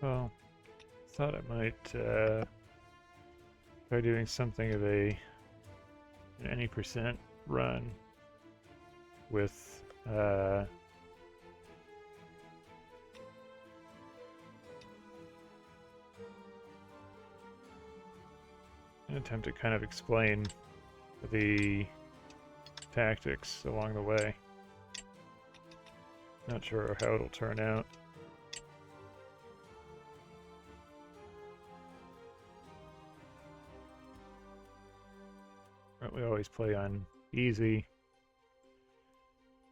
Well, thought I might try doing something of an any percent run with an attempt to kind of explain the tactics along the way. Not sure how it'll turn out. But we always play on easy,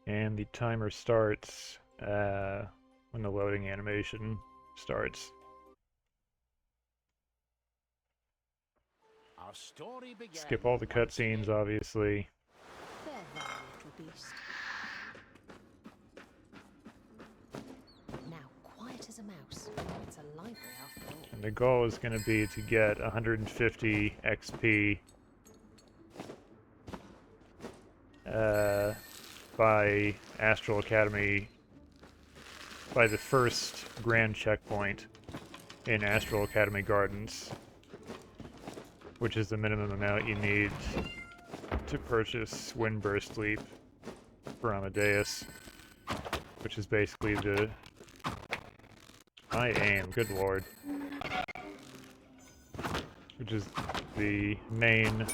and the timer starts when the loading animation starts. Our story began. Skip all the cutscenes, obviously. There, little beast. Now, quiet as a mouse. It's a library after all. And the goal is going to be to get 150 XP by Astral Academy, by the first grand checkpoint in Astral Academy Gardens, which is the minimum amount you need to purchase Windburst Leap for Amadeus, which is basically the... I aim, good lord. Which is the main...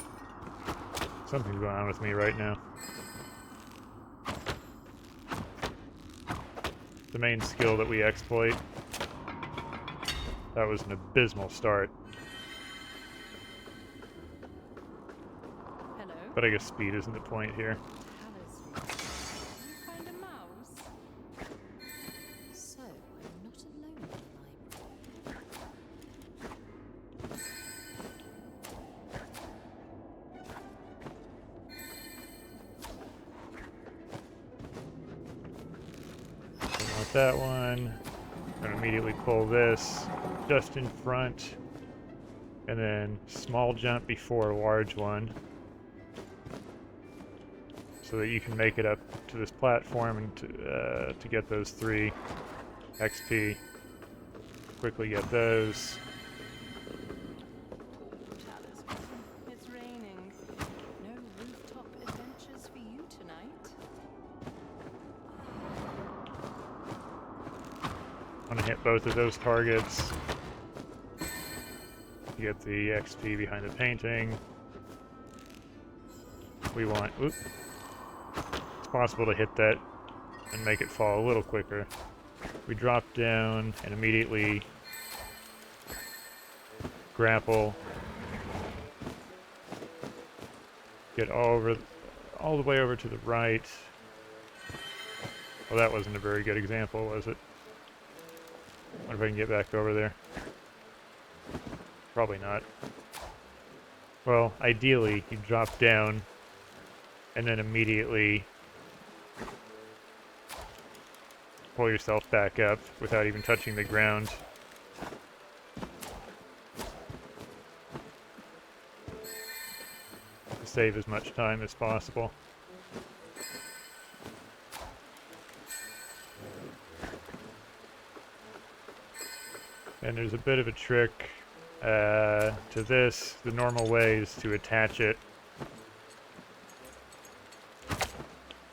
Something's going on with me right now. The main skill that we exploit. That was an abysmal start. Hello. But I guess speed isn't the point here. Talisman. You find a mouse? So, I'm not alone in the library. Don't want that one. I'm gonna immediately pull this just in front, and then small jump before a large one, so that you can make it up to this platform and to get those 3 XP. Quickly get those. Talisman. It's raining. No rooftop adventures for you tonight. Want to hit both of those targets. You get the XP behind the painting. We want... Oop. It's possible to hit that and make it fall a little quicker. We drop down and immediately grapple. Get all the way over to the right. Well, that wasn't a very good example, was it? What if I can get back over there? Probably not. Well, ideally, you drop down and then immediately pull yourself back up without even touching the ground. To save as much time as possible. And there's a bit of a trick to this. The normal way is to attach it,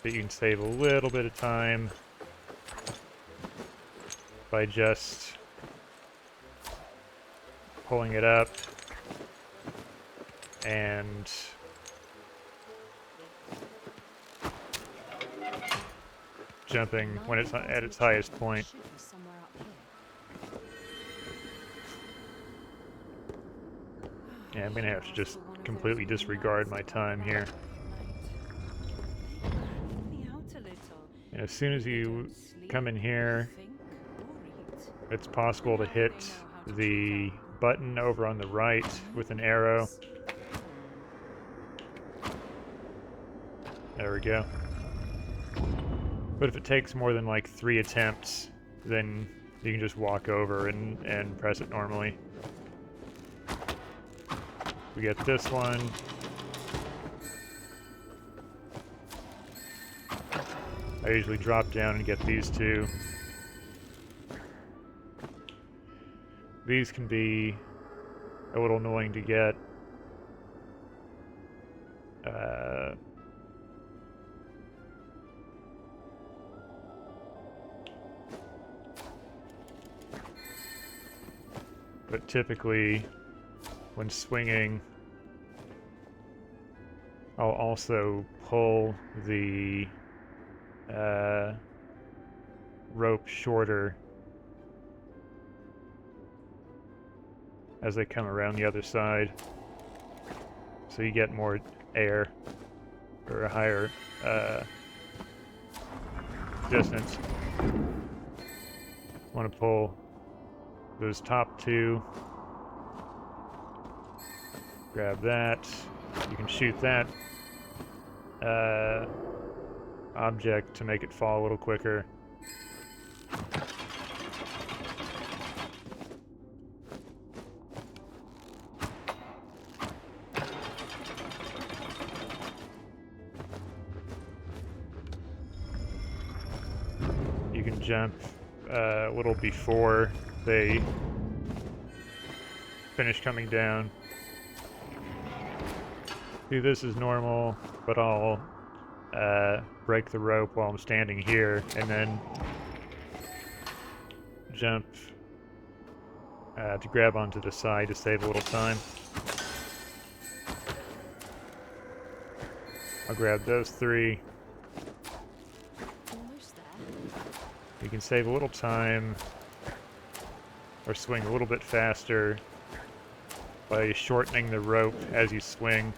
but you can save a little bit of time by just pulling it up and jumping when it's at its highest point. Should be somewhere up here. Yeah, I'm gonna have to just completely disregard my time here. And as soon as you come in here, it's possible to hit the button over on the right with an arrow. There we go. But if it takes more than like 3 attempts, then you can just walk over and press it normally. We get this one. I usually drop down and get these 2. These can be a little annoying to get. But typically, when swinging, I'll also pull the rope shorter as they come around the other side, so you get more air, or a higher distance. Want to pull those top two, grab that. You can shoot that object to make it fall a little quicker. You can jump a little before they finish coming down. Do this as normal, but I'll break the rope while I'm standing here, and then jump to grab onto the side to save a little time. I'll grab those three. Almost there. You can save a little time, or swing a little bit faster by shortening the rope as you swing.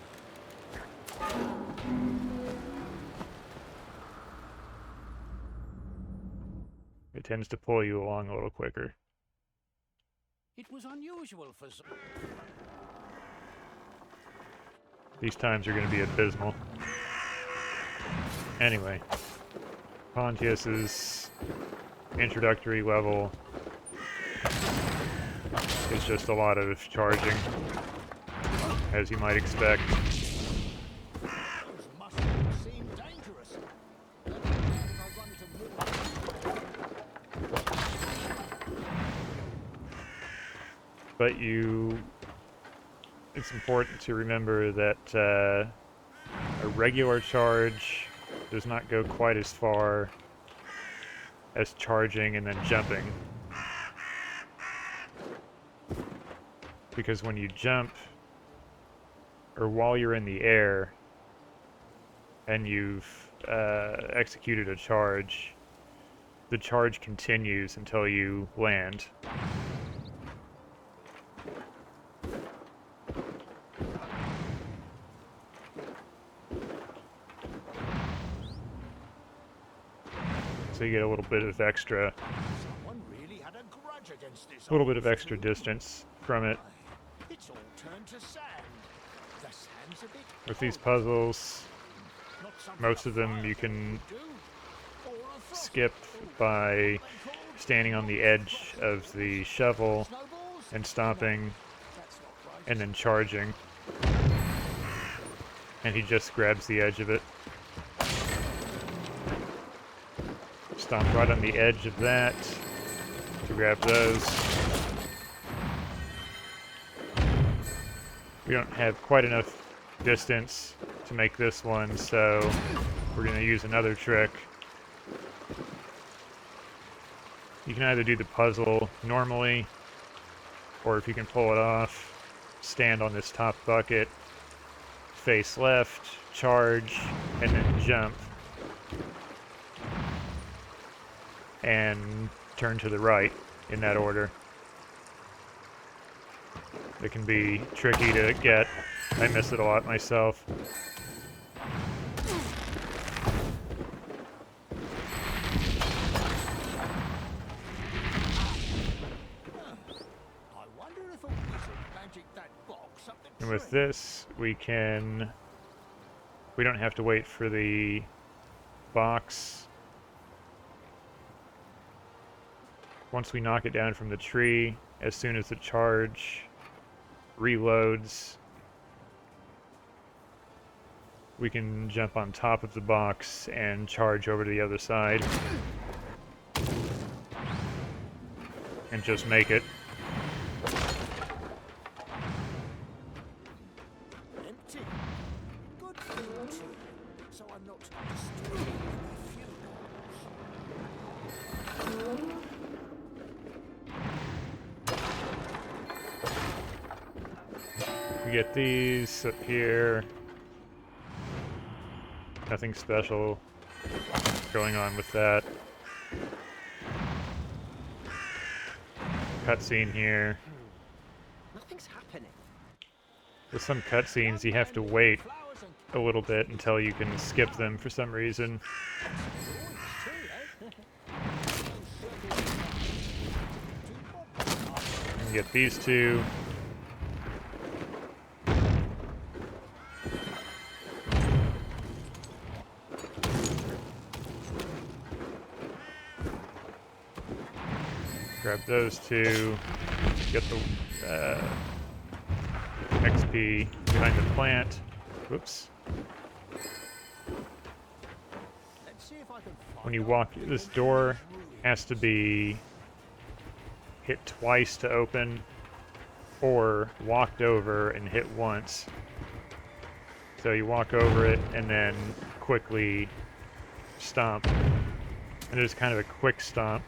It tends to pull you along a little quicker. It was unusual for some. These times are going to be abysmal. Anyway, Pontius's introductory level is just a lot of charging, as you might expect. Those mushrooms seem dangerous. Don't know if I run into more. But it's important to remember that a regular charge does not go quite as far as charging and then jumping. Because when you jump, or while you're in the air, and you've executed a charge, the charge continues until you land. So you get a little bit of extra, Someone really had a grudge against this. a little bit of extra distance from it. It's all turned to sand. The sand's a bit With these cold. puzzles, Not something most a of them fire you can would do. Or a frost skip would do. by They called standing on the edge of the shovel snowballs? and stopping, That's not right. and then charging. And he just grabs the edge of it. Stomp right on the edge of that to grab those. We don't have quite enough distance to make this one, so we're going to use another trick. You can either do the puzzle normally, or if you can pull it off, stand on this top bucket, face left, charge, and then jump. And turn to the right in that order. It can be tricky to get. I miss it a lot myself. I wonder if a wizard magicked that box up the And with tree. this, we don't have to wait for the box. Once we knock it down from the tree, as soon as the charge reloads, we can jump on top of the box and charge over to the other side. And just make it. I We get these up here. Nothing special going on with that. Cutscene here. Nothing's happening. With some cutscenes, you have to wait a little bit until you can skip them for some reason. And get these two. Grab those two. Get the XP behind the plant. Whoops. When you walk, this door has to be hit twice to open, or walked over and hit once. So you walk over it and then quickly stomp. And there's kind of a quick stomp.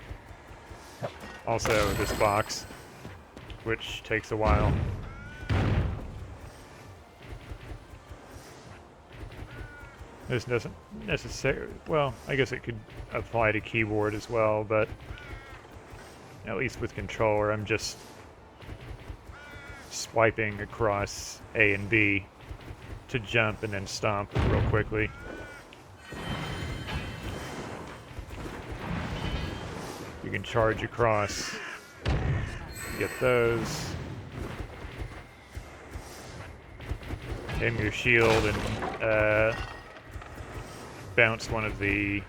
Also, this box, which takes a while. This doesn't necessarily, well, I guess it could apply to keyboard as well, but at least with controller, I'm just swiping across A and B to jump and then stomp real quickly. You can charge across, get those, aim your shield and bounce one of the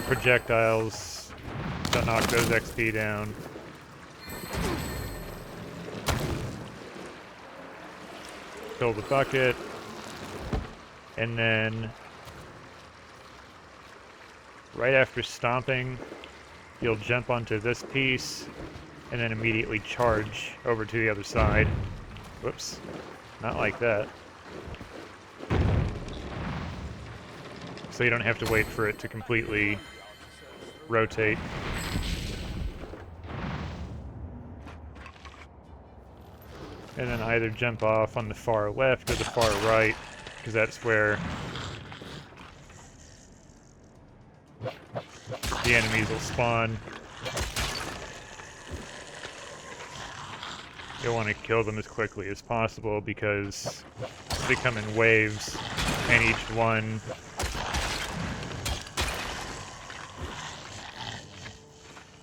projectiles to knock those XP down. Fill the bucket, and then right after stomping, you'll jump onto this piece and then immediately charge over to the other side. Whoops, not like that. So you don't have to wait for it to completely rotate. And then either jump off on the far left or the far right, because that's where the enemies will spawn. You'll want to kill them as quickly as possible because they come in waves, and each one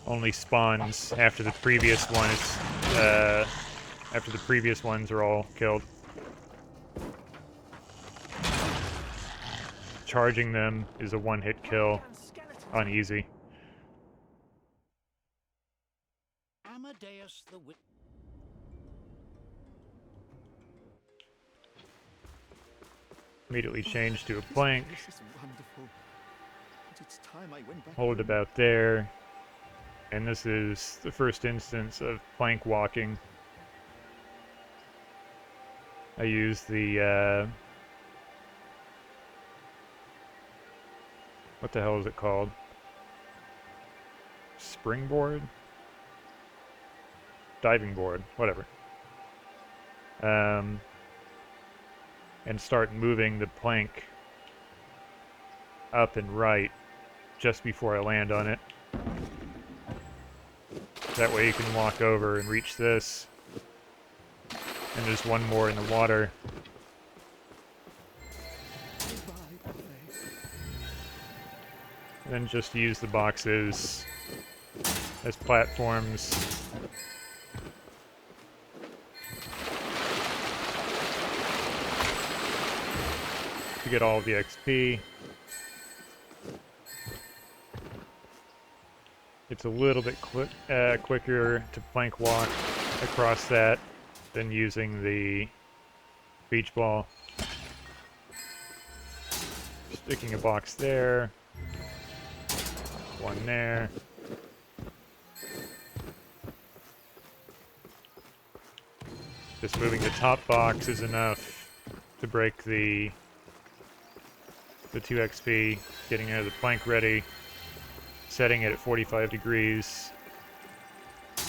only spawns after the previous one is, after the previous ones are all killed. Charging them is a one-hit kill on easy. Amadeus the Wit. Immediately change to a plank. This is wonderful. But it's time I went back. Hold about there. And this is the first instance of plank walking. I use the, what the hell is it called? Springboard? Diving board, whatever. And start moving the plank up and right just before I land on it. That way you can walk over and reach this. And there's one more in the water. And then just use the boxes as platforms. To get all of the XP. It's a little bit quicker to plank walk across that than using the beach ball. Sticking a box there. One there. Just moving the top box is enough to break the 2 XP, getting the plank ready, setting it at 45 degrees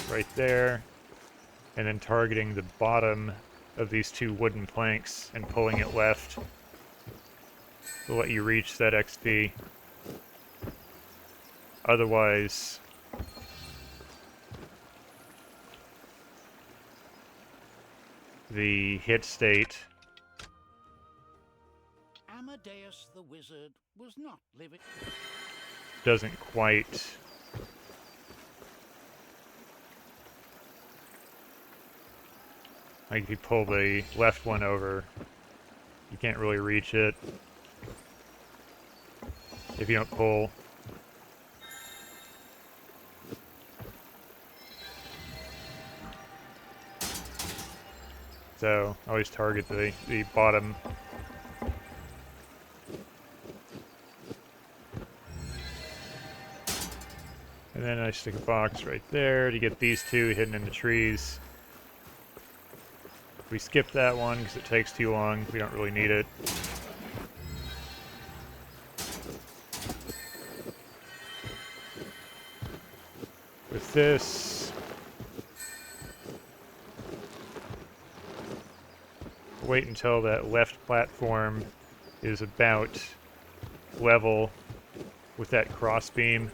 right there, and then targeting the bottom of these two wooden planks and pulling it left to let you reach that XP. Otherwise, the hit state Amadeus the wizard was not living. doesn't quite like if you pull the left one over, you can't really reach it if you don't pull. So always target the bottom. And then I stick a box right there to get these two hidden in the trees. We skip that one because it takes too long. We don't really need it. With this, wait until that left platform is about level with that crossbeam.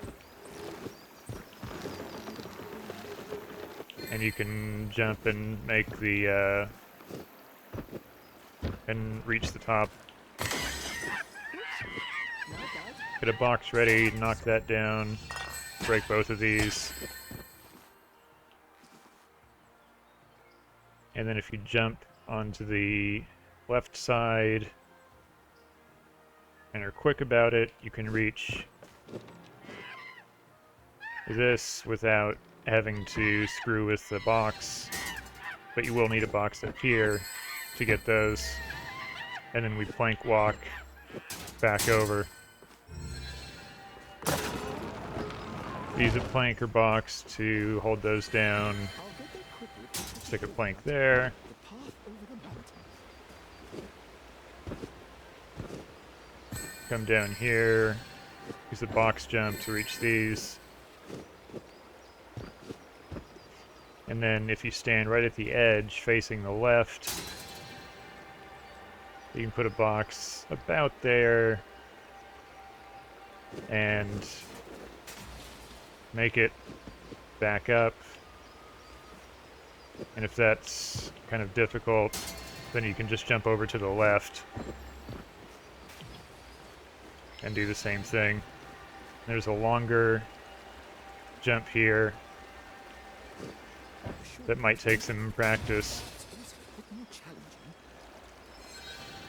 And you can jump and make the, and reach the top. Get a box ready, knock that down, break both of these. And then if you jump onto the left side and are quick about it, you can reach this without having to screw with the box, but you will need a box up here to get those. And then we plank walk back over. Use a plank or box to hold those down. Stick a plank there. Come down here. Use the box jump to reach these. And then if you stand right at the edge facing the left, you can put a box about there and make it back up. And if that's kind of difficult, then you can just jump over to the left and do the same thing. There's a longer jump here that might take some practice.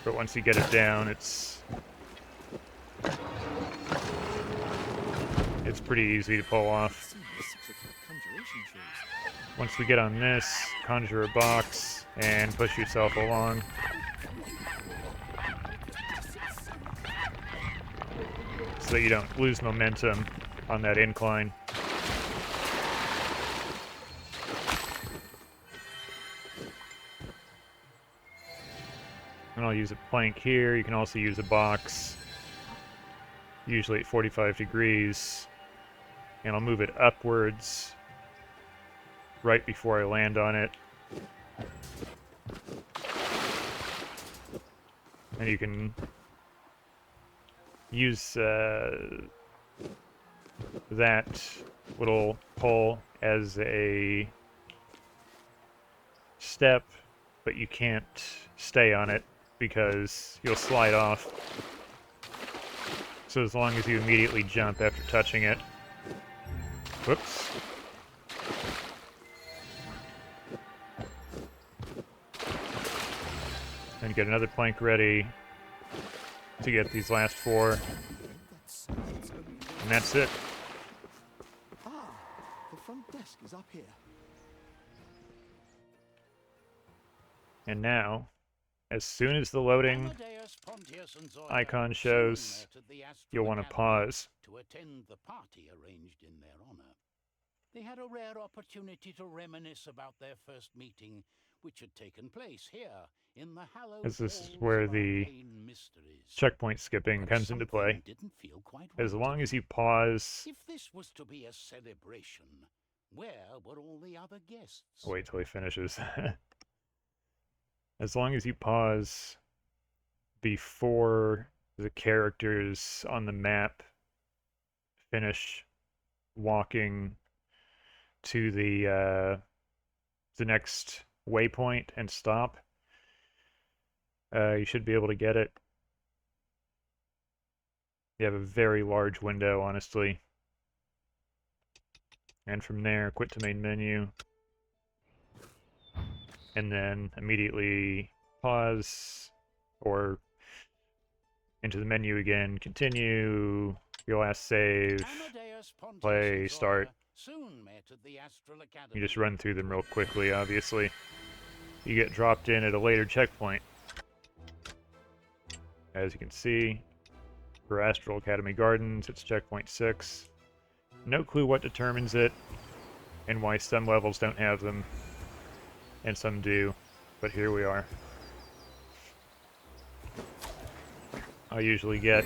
But once you get it down, it's pretty easy to pull off. Once we get on this, conjure a box and push yourself along. So that you don't lose momentum on that incline. And I'll use a plank here. You can also use a box, usually at 45 degrees. And I'll move it upwards right before I land on it. And you can use that little pull as a step, but you can't stay on it because you'll slide off. So as long as you immediately jump after touching it. Whoops. And get another plank ready to get these last four. And that's it. Ah, the front desk is up here. And now, as soon as the loading icon shows, you'll want to pause. To attend the party arranged in their honor. They had a rare opportunity to reminisce about their first meeting, which had taken place here in the hallowed This is halls where of the arcane mysteries. checkpoint skipping But comes into play. something didn't feel quite As right. long as you pause If this was to be a celebration, Where were all the other guests? Wait till he finishes. As long as you pause before the characters on the map finish walking to the next waypoint and stop, you should be able to get it. You have a very large window, honestly. And from there, quit to main menu. And then immediately pause or into the menu again, continue, your last save, play, start. You just run through them real quickly, obviously. You get dropped in at a later checkpoint. As you can see, for Astral Academy Gardens, it's checkpoint 6. No clue what determines it, and why some levels don't have them, and some do, but here we are. I'll usually get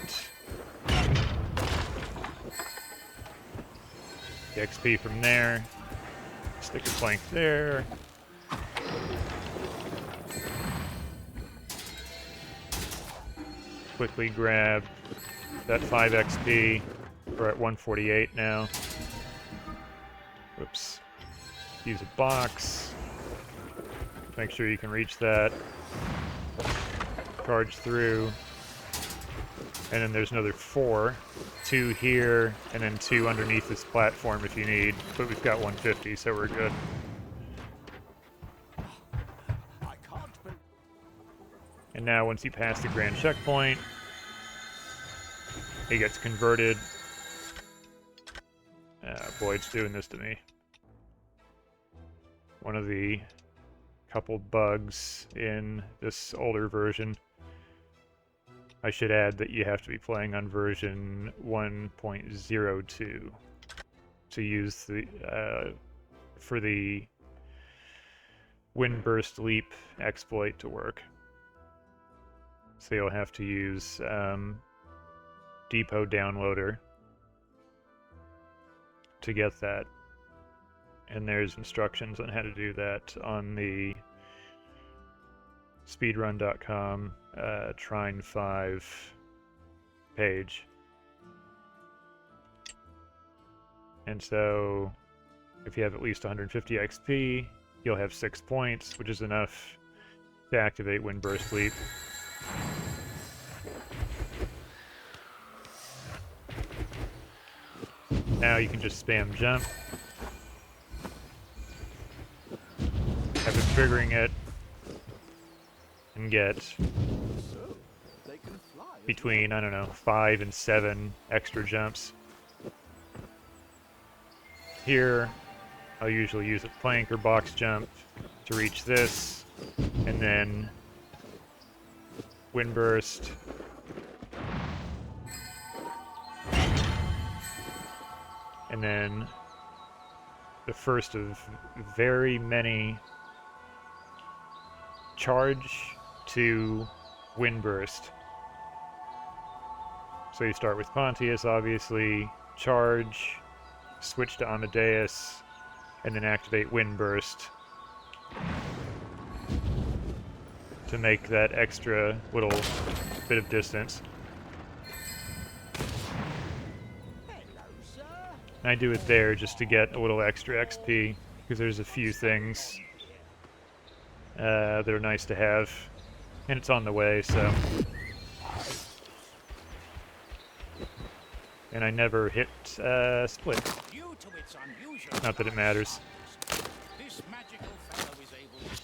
the XP from there, stick a plank there, quickly grab that 5 XP. We're at 148 now. Whoops. Use a box. Make sure you can reach that. Charge through. And then there's another 4. 2 here, and then 2 underneath this platform if you need. But we've got 150, so we're good. And now once you pass the grand checkpoint, it gets converted. Boy, it's doing this to me. One of the couple bugs in this older version. I should add that you have to be playing on version 1.02 to use the for the Windburst Leap exploit to work. So you'll have to use Depot Downloader to get that. And there's instructions on how to do that on the speedrun.com Trine 5 page. And so if you have at least 150 XP, you'll have 6 points, which is enough to activate Windburst Leap. Now you can just spam jump. After triggering it, and get between, I don't know, 5 and 7 extra jumps. Here, I'll usually use a plank or box jump to reach this, and then Windburst. And then the first of very many charge to Windburst. So you start with Pontius, obviously, charge, switch to Amadeus, and then activate Windburst to make that extra little bit of distance. And I do it there just to get a little extra XP, because there's a few things that are nice to have, and it's on the way, so. And I never hit split. Not that it matters.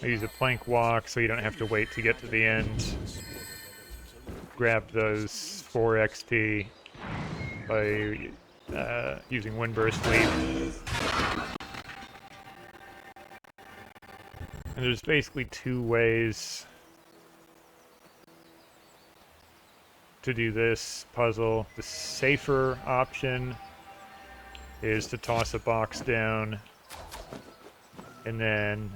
I use a plank walk so you don't have to wait to get to the end. Grab those 4 XP by using Windburst Leap. And there's basically 2 ways to do this puzzle. The safer option is to toss a box down and then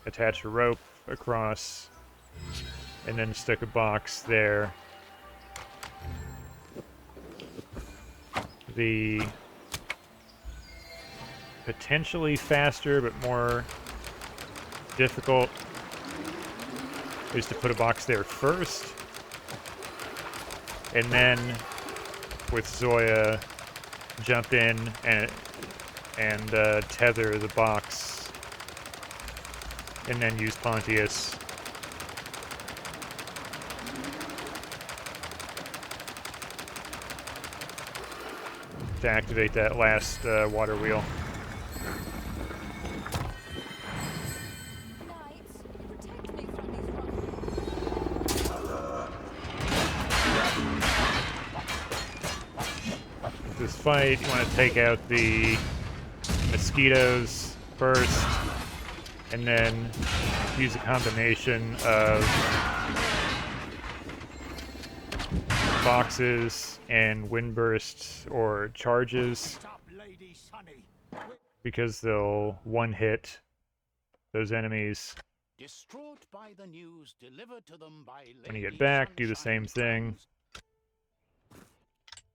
attach a rope across and then stick a box there. potentially faster but more difficult is to put a box there first, and then with Zoya jump in and tether the box, and then use Pontius. To activate that last water wheel. Knights, protect me from these rockets. With this fight, you want to take out the mosquitoes first, and then use a combination of boxes and wind bursts or charges, because they'll one-hit those enemies. Distraught by the news delivered to them by When you Lady get back, do the Sunshine same thing. Trans-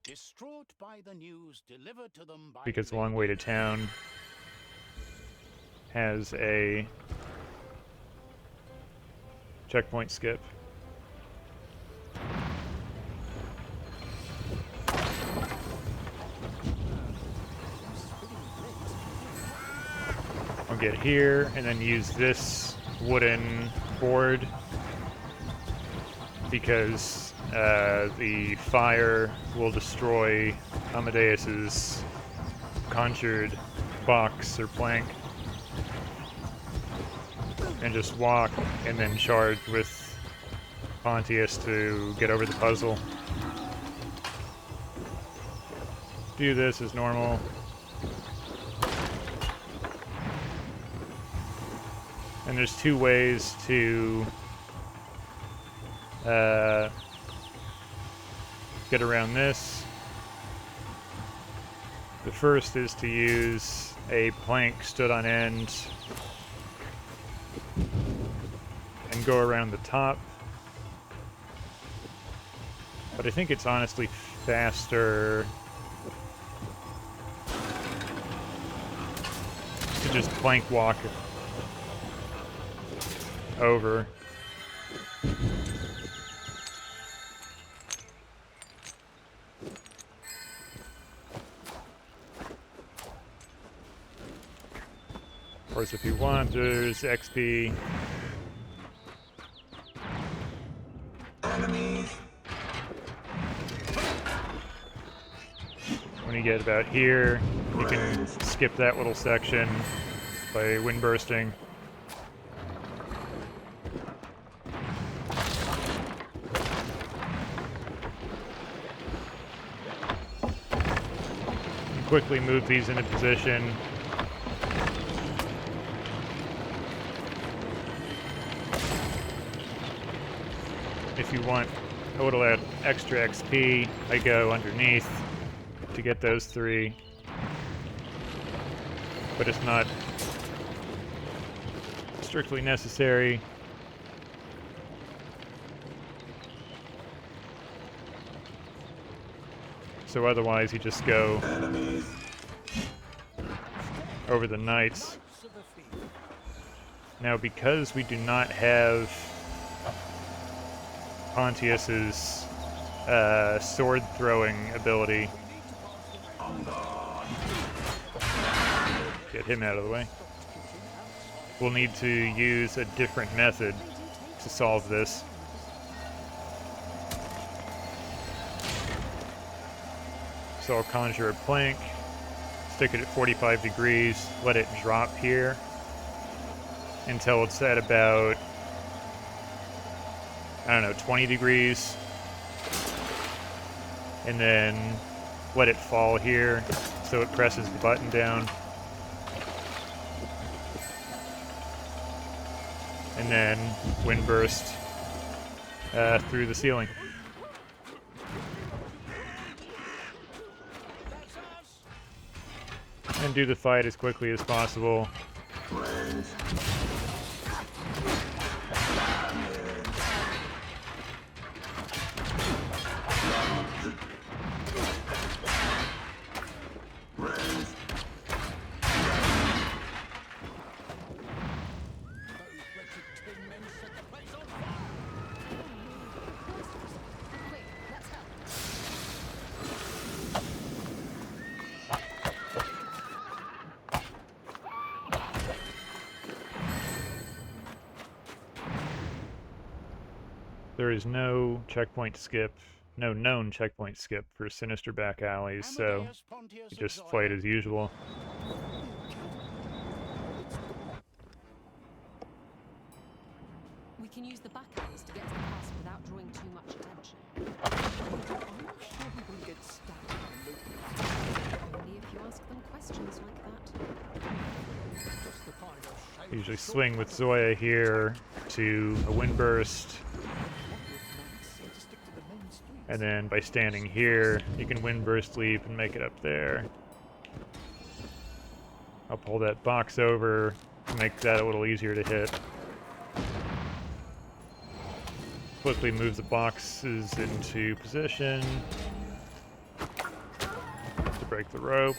Distraught by the news delivered to them by Because Long Way to Town has a checkpoint skip. I'll get here and then use this wooden board because the fire will destroy Amadeus's conjured box or plank, and just walk and then charge with Pontius to get over the puzzle. Do this as normal. And there's two ways to get around this. The first is to use a plank stood on end and go around the top. But I think it's honestly faster to just plank walk over. Of course, if you want, there's XP. When you get about here, you can skip that little section by wind bursting. Quickly move these into position. If you want a little extra XP, I go underneath to get those three. But it's not strictly necessary. So otherwise you just go over the knights. Now because we do not have Pontius's sword throwing ability, get him out of the way, we'll need to use a different method to solve this. So I'll conjure a plank, stick it at 45 degrees, let it drop here until it's at about, I don't know, 20 degrees. And then let it fall here so it presses the button down. And then wind burst through the ceiling. And do the fight as quickly as possible. There is no checkpoint skip, no known checkpoint skip for Sinister back alleys, so Amadeus, Pontius, you and just play it Zoya. as usual. We can use the back alleys to get to the castle without drawing too much attention. Are you sure we will get stabbed by locals? Only if you ask them questions like that. Just the kind of shape Usually the swing with shortcut Zoya here to a windburst, Clockwork Knights seem to stick to the main streets. and then by standing here, you can windburst leap and make it up there. I'll pull that box over to make that a little easier to hit. Quickly move the boxes into position to break the rope.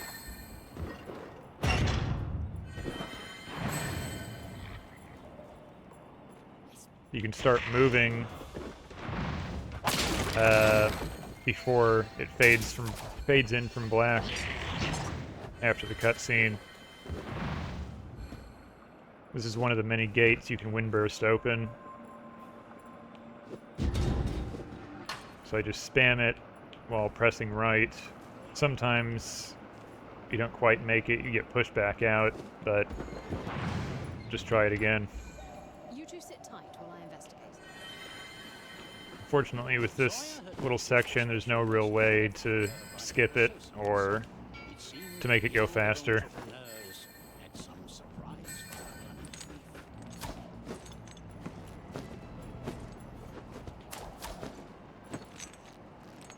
You can start moving before it fades in from black after the cutscene. This is one of the many gates you can windburst open. So I just spam it while pressing right. Sometimes you don't quite make it, you get pushed back out, but just try it again. You two sit tight while I investigate. Fortunately, with this little section, there's no real way to skip it or It seemed to make it go the faster. entrepreneurs had some surprise for them.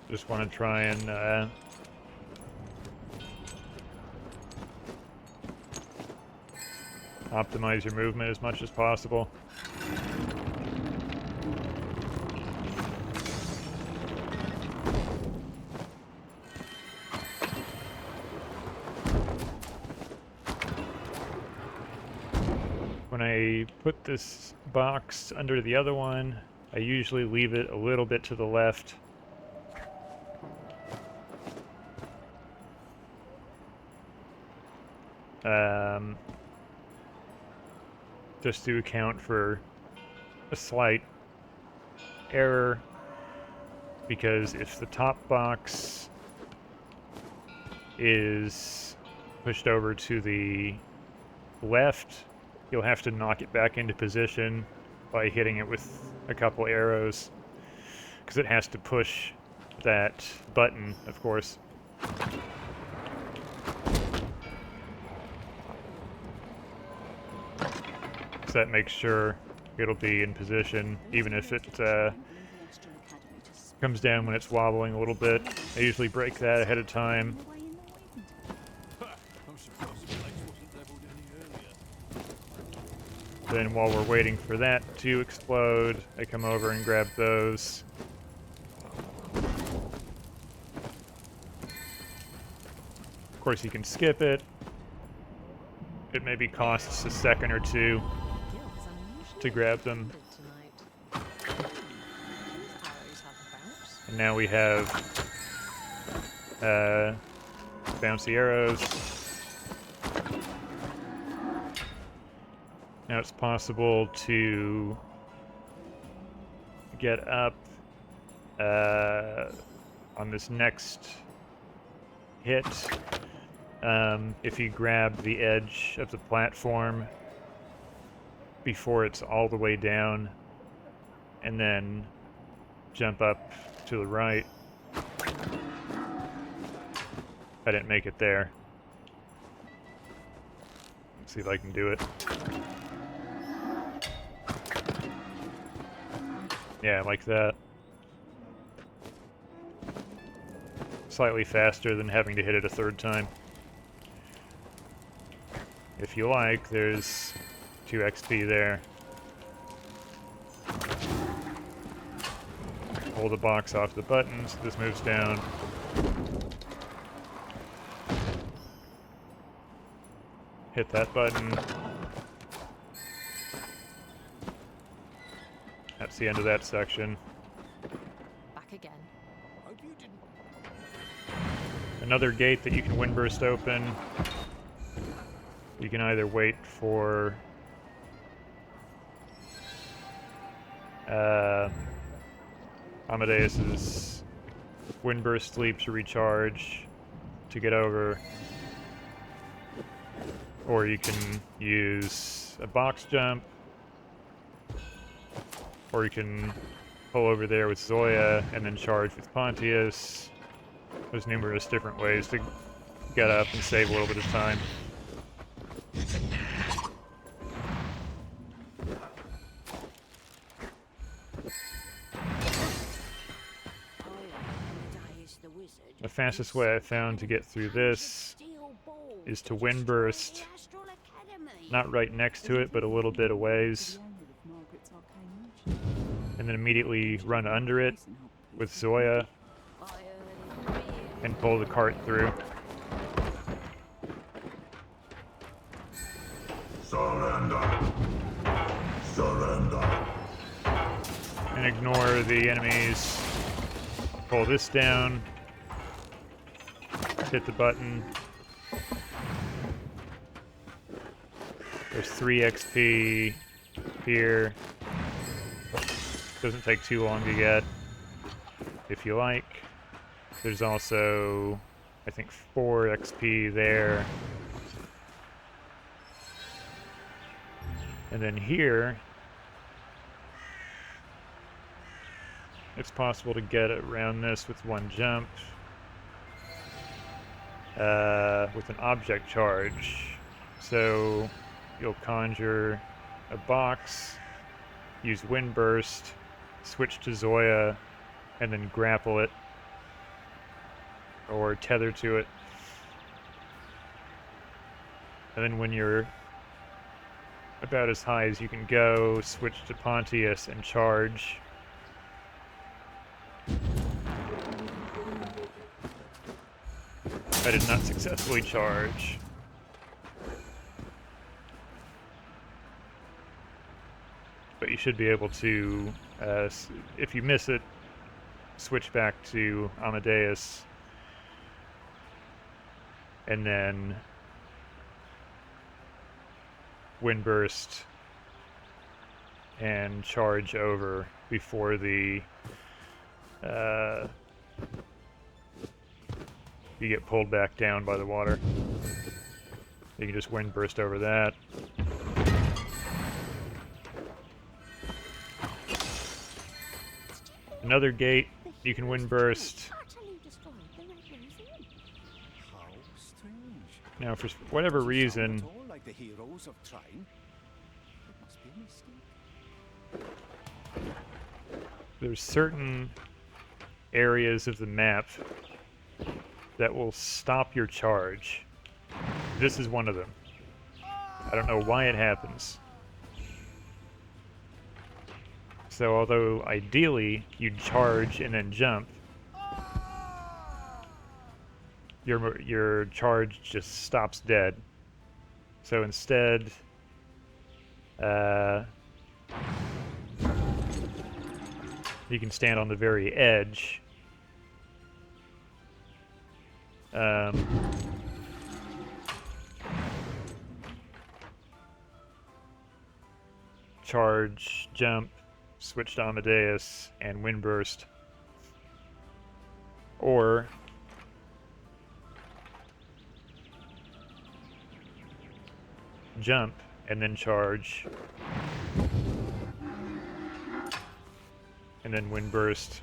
Just want to try and optimize your movement as much as possible. When I put this box under the other one, I usually leave it a little bit to the left. Just to account for a slight error, because if the top box is pushed over to the left, you'll have to knock it back into position by hitting it with a couple arrows, because it has to push that button, of course. So that makes sure it'll be in position, even if it comes down when it's wobbling a little bit. I usually break that ahead of time. I'm surprised the place wasn't leveled any earlier. Then while we're waiting for that to explode, I come over and grab those. Of course, you can skip it. It maybe costs a second or two to grab them. And now we have bouncy arrows. Now it's possible to get up on this next hit if you grab the edge of the platform before it's all the way down, and then jump up to the right. I didn't make it there. Let's see if I can do it. Yeah, like that. Slightly faster than having to hit it a third time. If you like, there's 2 XP there. Pull the box off the button so this moves down. Hit that button. That's the end of that section. Back again. Hope you didn't. Another gate that you can windburst open. You can either wait for Amadeus's Windburst Leap to recharge to get over. Or you can use a box jump. Or you can pull over there with Zoya and then charge with Pontius. There's numerous different ways to get up and save a little bit of time. The fastest way I found to get through this is to Windburst, not right next to it, but a little bit a ways, and then immediately run under it with Zoya and pull the cart through. Surrender! Surrender! And ignore the enemies. Pull this down. Hit the button. There's 3 XP here. Doesn't take too long to get, if you like. There's also, I think, 4 XP there. And then here, it's possible to get around this with one jump. With an object charge. So you'll conjure a box, use Windburst, switch to Zoya, and then grapple it or tether to it. And then when you're about as high as you can go, switch to Pontius and charge. I did not successfully charge. But you should be able to, if you miss it, switch back to Amadeus. And then Windburst and charge over before the you get pulled back down by the water. You can just Windburst over that. Another gate, you can Windburst. How strange. Now, for whatever reason, At all like the heroes of Trine. It must be a mistake. there's certain areas of the map that will stop your charge. This is one of them. I don't know why it happens. So although ideally you'd charge and then jump, your charge just stops dead. So instead, you can stand on the very edge. Charge, jump, switch to Amadeus, and Windburst. Or jump and then charge, and then Windburst.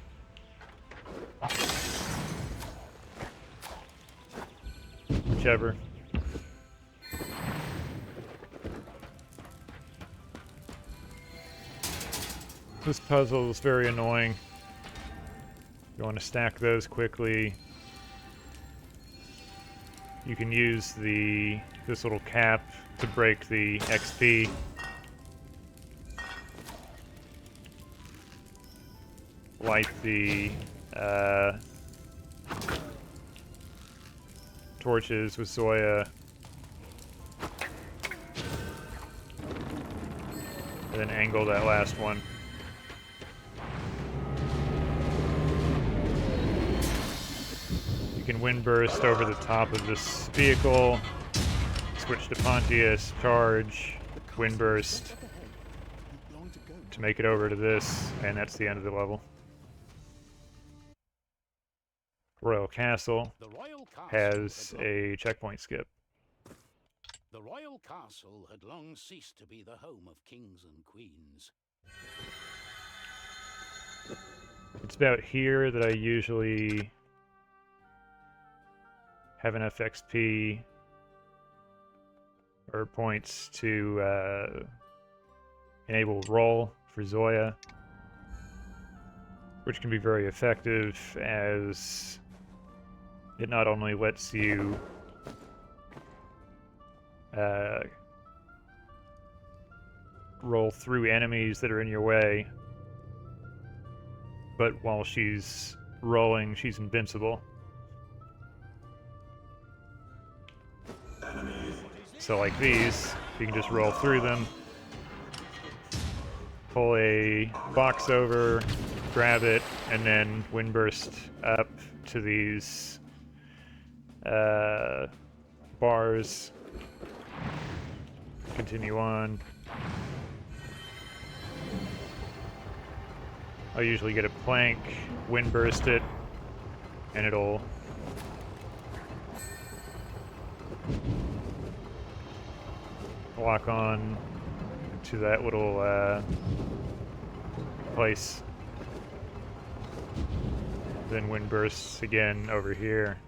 Whichever. This puzzle is very annoying. You want to stack those quickly. You can use this little cap to break the XP. Light the torches with Zoya. And then angle that last one. You can Windburst over the top of this vehicle, switch to Pontius, charge, Windburst to make it over to this, and that's the end of the level. Royal Castle The Royal Castle has had long- a checkpoint skip. The Royal Castle had long ceased to be the home of kings and queens. It's about here that I usually have enough XP or points to enable roll for Zoya, which can be very effective as it not only lets you roll through enemies that are in your way, but while she's rolling, she's invincible. So like these, you can just roll through them, pull a box over, grab it, and then windburst up to these bars. Continue on. I'll usually get a plank, windburst it, and it'll lock on to that little place. Then windbursts again over here.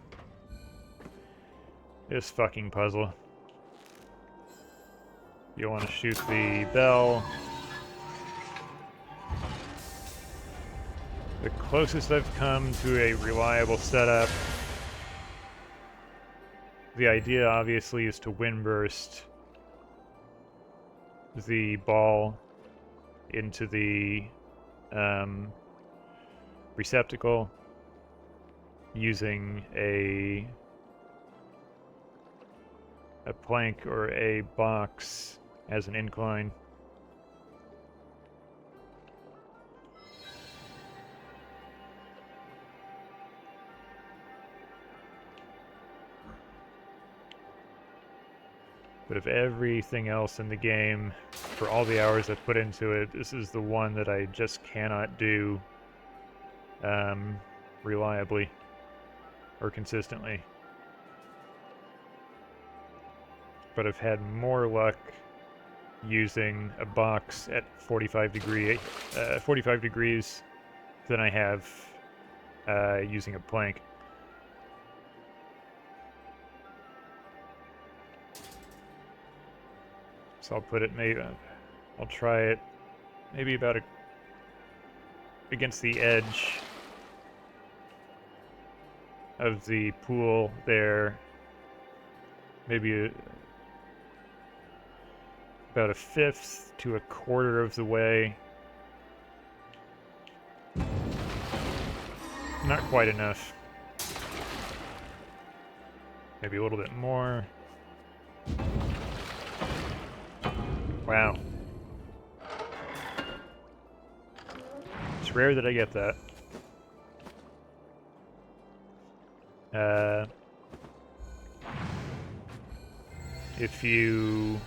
This fucking puzzle. You want to shoot the bell. The closest I've come to a reliable setup. The idea, obviously, is to windburst the ball into the receptacle using a plank or a box as an incline. But of everything else in the game, for all the hours I've put into it, this is the one that I just cannot do reliably or consistently. But I've had more luck using a box at 45 degrees than I have using a plank. So I'll put it, maybe I'll try it maybe about against the edge of the pool there, maybe about a fifth to a quarter of the way. Not quite enough. Maybe a little bit more. Wow. It's rare that I get that. If you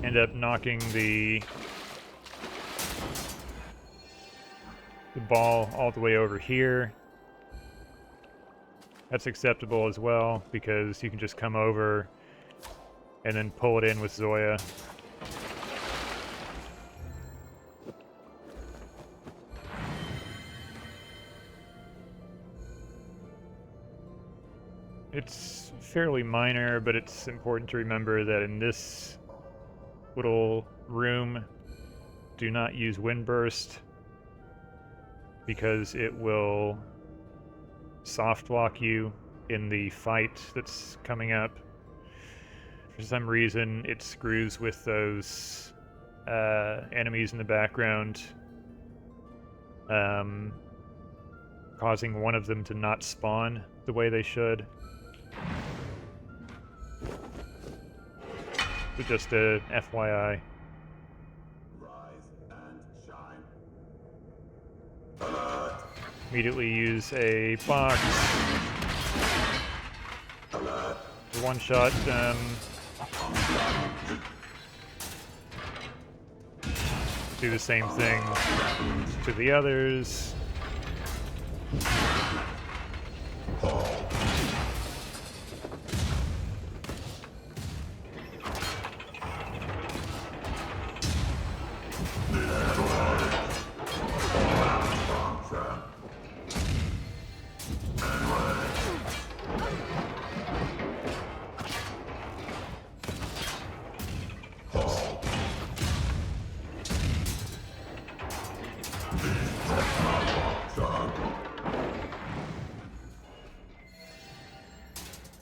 end up knocking the ball all the way over here, that's acceptable as well, because you can just come over and then pull it in with Zoya. It's fairly minor, but it's important to remember that in this little room, do not use Windburst, because it will soft lock you in the fight that's coming up. For some reason, it screws with those enemies in the background, causing one of them to not spawn the way they should. So just a FYI. Rise and shine. Immediately use a box. One shot. Do the same thing to the others.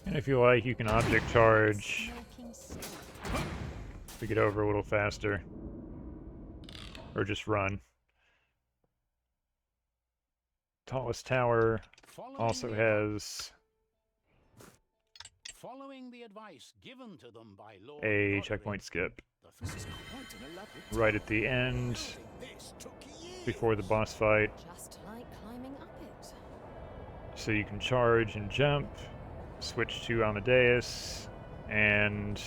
And if you like, you can object charge Smoking still. to get over a little faster. Or just run. Tallest tower also has Following the advice given to them by Lord a Roderick, checkpoint skip This is quite an elaborate right at the end This took years. before the boss fight. Just like climbing up it. So you can charge and jump, switch to Amadeus, and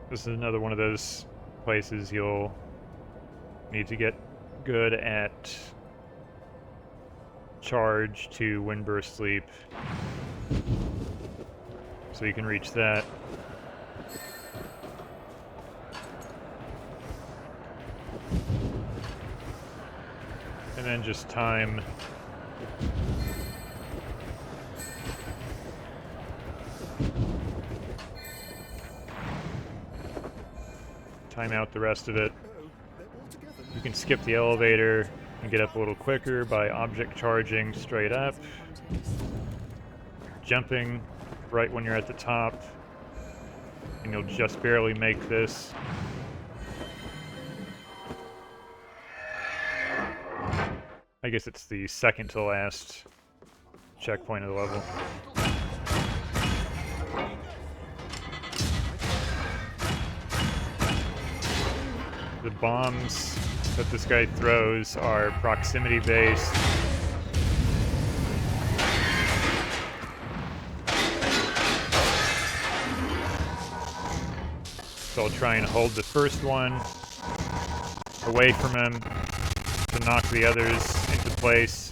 this is another one of those places you'll need to get good at charge to Windburst Sleep so you can reach that. And then just time out the rest of it. You can skip the elevator and get up a little quicker by object charging straight up, jumping right when you're at the top, and you'll just barely make this. I guess it's the second to last checkpoint of the level. The bombs that this guy throws are proximity based. So I'll try and hold the first one away from him to knock the others into place.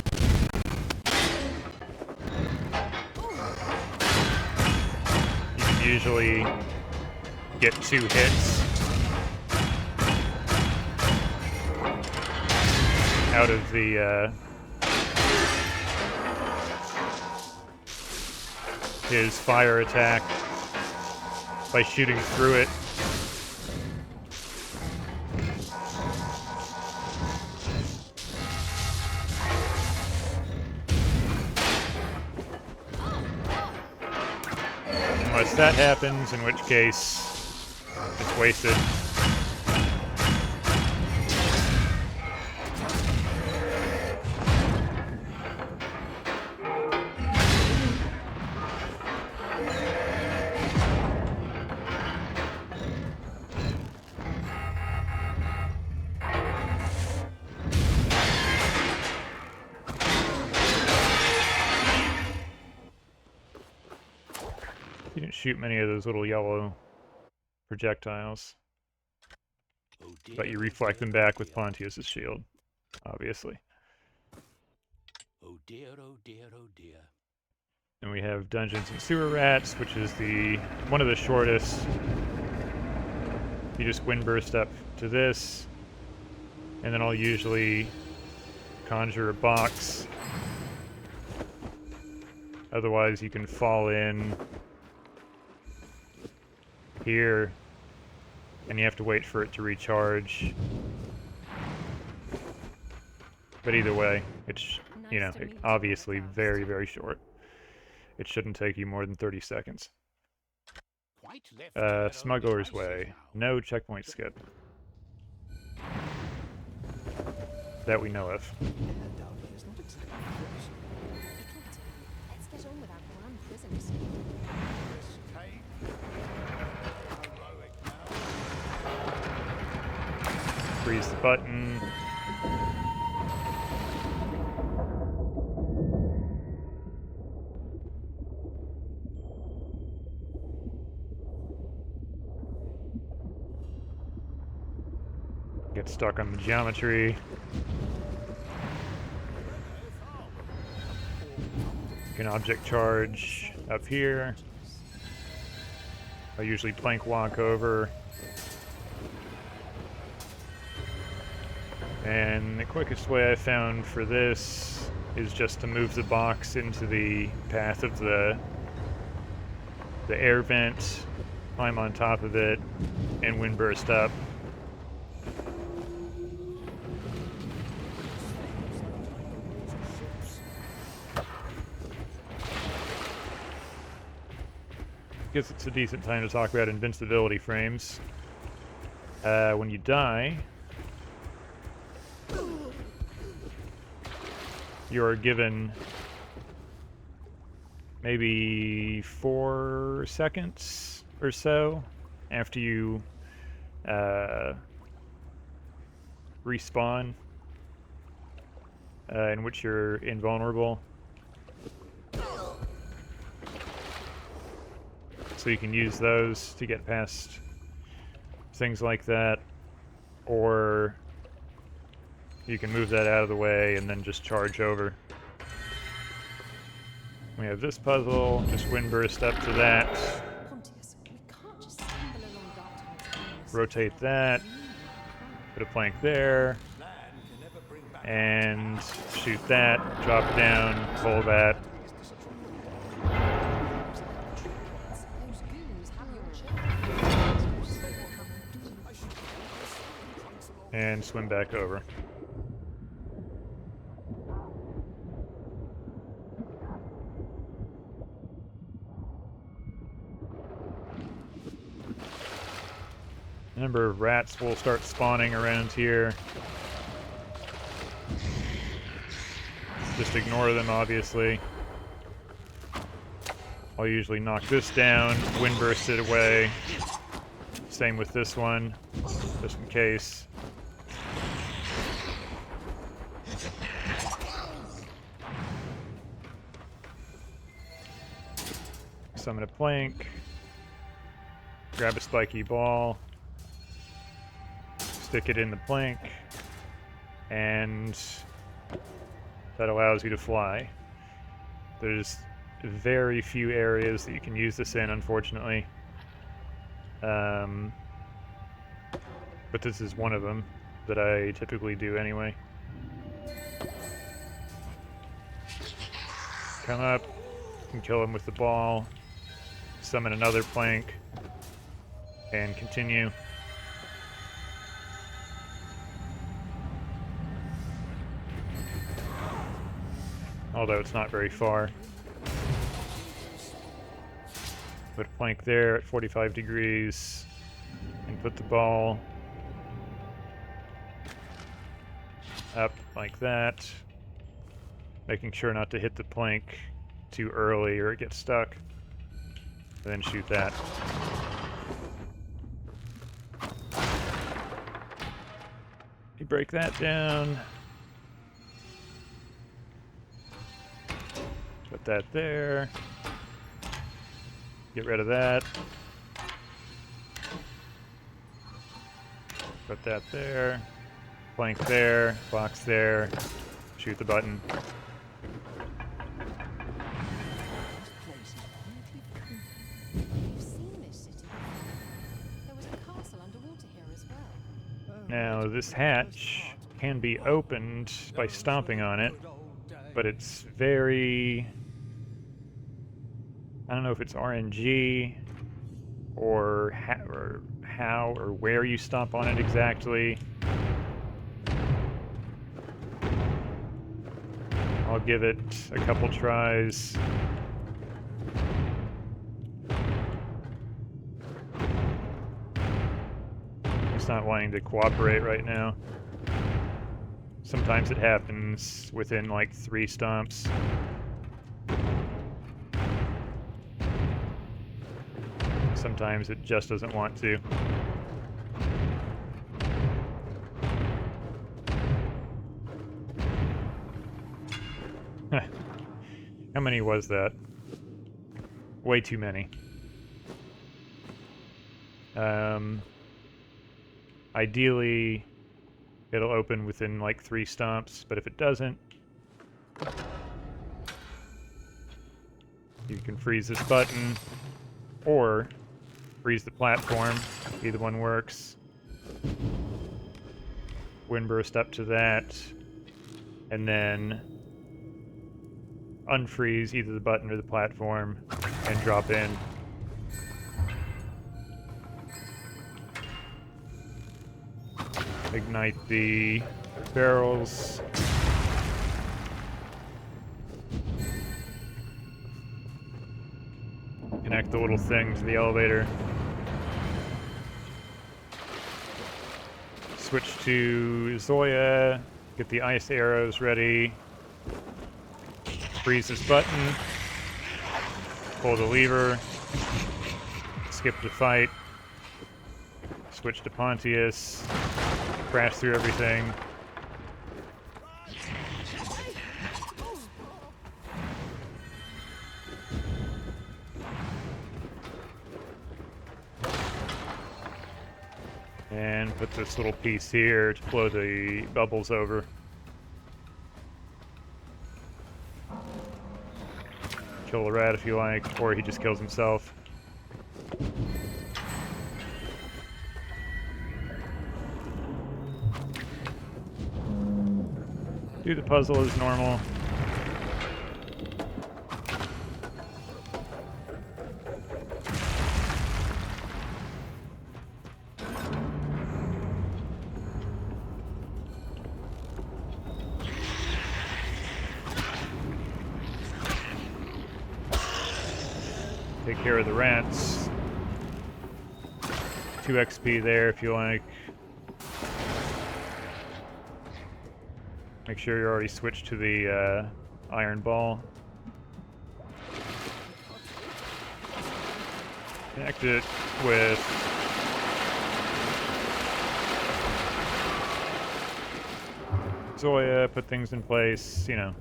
You can usually get 2 hits out of the his fire attack by shooting through it. Unless that happens, in which case it's wasted. You didn't shoot many of those little yellow projectiles, Oh dear, but you oh reflect dear, them oh back with dear. Pontius's shield, obviously. Oh dear, oh dear, oh dear. And we have Dungeons and Sewer Rats, which is one of the shortest. You just windburst up to this, and then I'll usually conjure a box. Otherwise, you can fall in here, and you have to wait for it to recharge. But either way, it's, you know, Nice to meet you, obviously Advanced. very, very short. It shouldn't take you more than 30 seconds. Quite left to their own Smuggler's devices Way. now. No checkpoint skip. That we know of. Down here is not exactly fresh. It'll do. Let's get on with our grand prisons. Freeze the button. Get stuck on the geometry. You can object charge up here. I usually plank walk over. And the quickest way I found for this is just to move the box into the path of the air vent, climb on top of it, and windburst up. guess it's a decent time to talk about invincibility frames. When you die, you're given maybe 4 seconds or so after you respawn, in which you're invulnerable. So you can use those to get past things like that, or you can move that out of the way and then just charge over. We have this puzzle, just windburst up to that, Pontius, we can't just stumble along dark tunnels aimlessly rotate forever. that, put a plank there, and shoot that, drop down, pull that, Those goons have your children. and swim back over. A number of rats will start spawning around here. Just ignore them, obviously. I'll usually knock this down, windburst it away. Same with this one, just in case. Summon a plank. Grab a spiky ball. Stick it in the plank. And that allows you to fly. There's very few areas that you can use this in, unfortunately. But this is one of them that I typically do anyway. Come up and kill him with the ball. Summon another plank. And continue. Although it's not very far. Put a plank there at 45 degrees, and put the ball up like that, making sure not to hit the plank too early or it gets stuck, and then shoot that. You break that down. Put that there. Get rid of that. Put that there. Plank there. Box there. Shoot the button. You've seen this city before. There was a castle underwater here as well. Now, this hatch can be opened by stomping on it, but it's very... I don't know if it's RNG or how or where you stomp on it exactly. I'll give it a couple tries. It's not wanting to cooperate right now. Sometimes it happens within like 3 stomps. Sometimes it just doesn't want to. How many was that? Way too many. Ideally, it'll open within like 3 stomps, but if it doesn't, you can freeze this button, or freeze the platform. Either one works. Windburst up to that, and then unfreeze either the button or the platform and drop in. Ignite the barrels. connect the little thing to the elevator. Switch to Zoya, get the ice arrows ready. Freeze this button. Pull the lever. Skip the fight. Switch to Pontius. Crash through everything. And put this little piece here to blow the bubbles over. Kill the rat if you like, or he just kills himself. Do the puzzle as normal. Take care of the rats. 2 XP there if you like. Make sure you're already switched to the iron ball. Connect it with Zoya, put things in place, you know.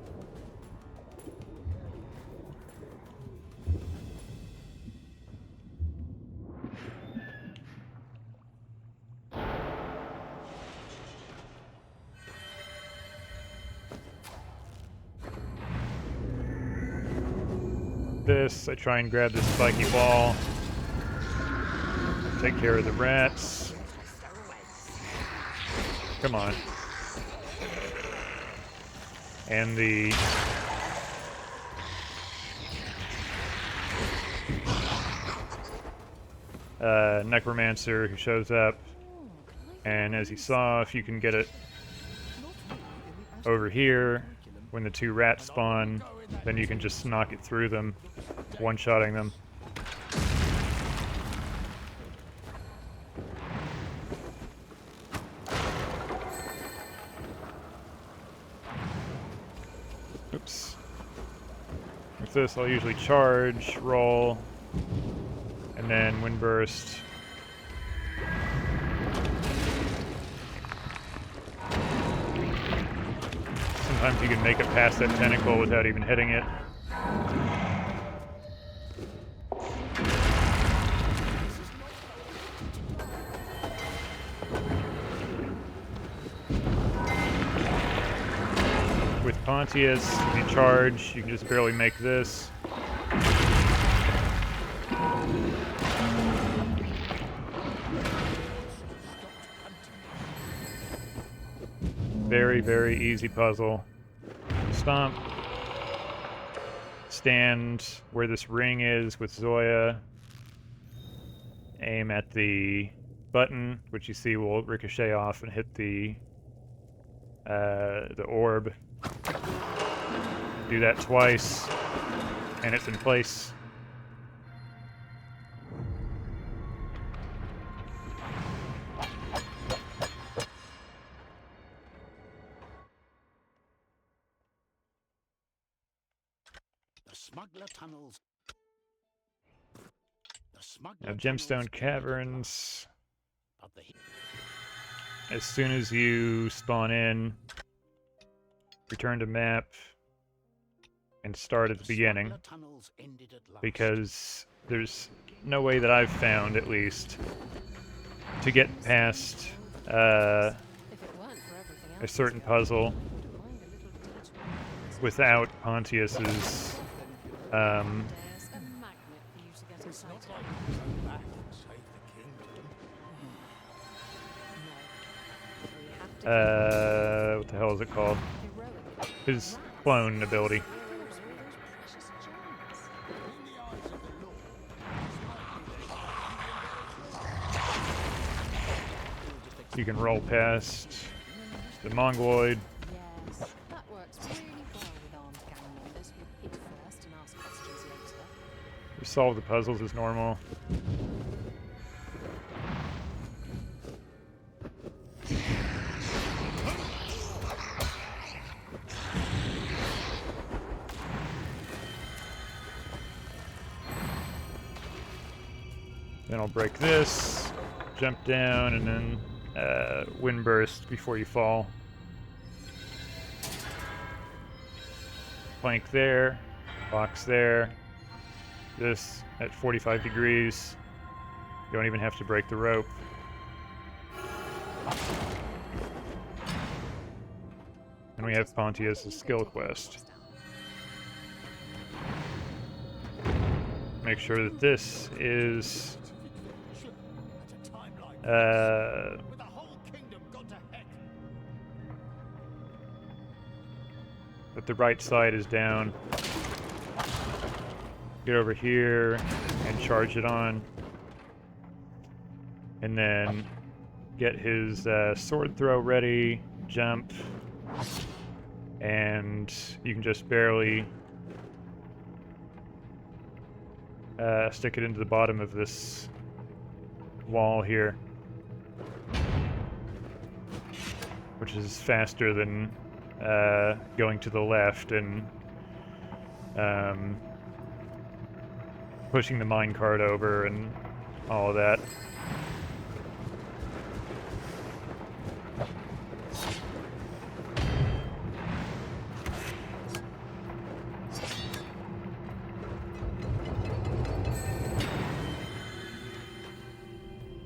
This, I try and grab this spiky ball. Take care of the rats. Come on. And the necromancer who shows up. And as you saw, if you can get it over here, when the 2 rats spawn, then you can just knock it through them, one-shotting them. Oops. With this, I'll usually charge, roll, and then windburst. Sometimes you can make it past that tentacle without even hitting it. With Pontius, if you charge, you can just barely make this. Very, very easy puzzle. Stomp. Stand where this ring is with Zoya. Aim at the button, which you see will ricochet off and hit the orb. Do that twice, and it's in place. Smuggler tunnels. Now, Gemstone Caverns. Of the As soon as you spawn in, return to map and start at the beginning, because there's no way that I've found, at least, to get past a certain puzzle without Pontius's what the hell is it called? His clone ability. You can roll past the Mongoloid. Yes, that works really well with armed gang members who hit first and ask questions later. Solve the puzzles as normal. Then I'll break this, jump down, and then wind burst before you fall. Plank there, box there. This at 45 degrees. You don't even have to break the rope. And we have Pontius' skill quest. Make sure that this is that the right side is down. Get over here and charge it on. And then get his sword throw ready, jump, and you can just barely stick it into the bottom of this wall here, which is faster than going to the left and pushing the minecart over and all of that.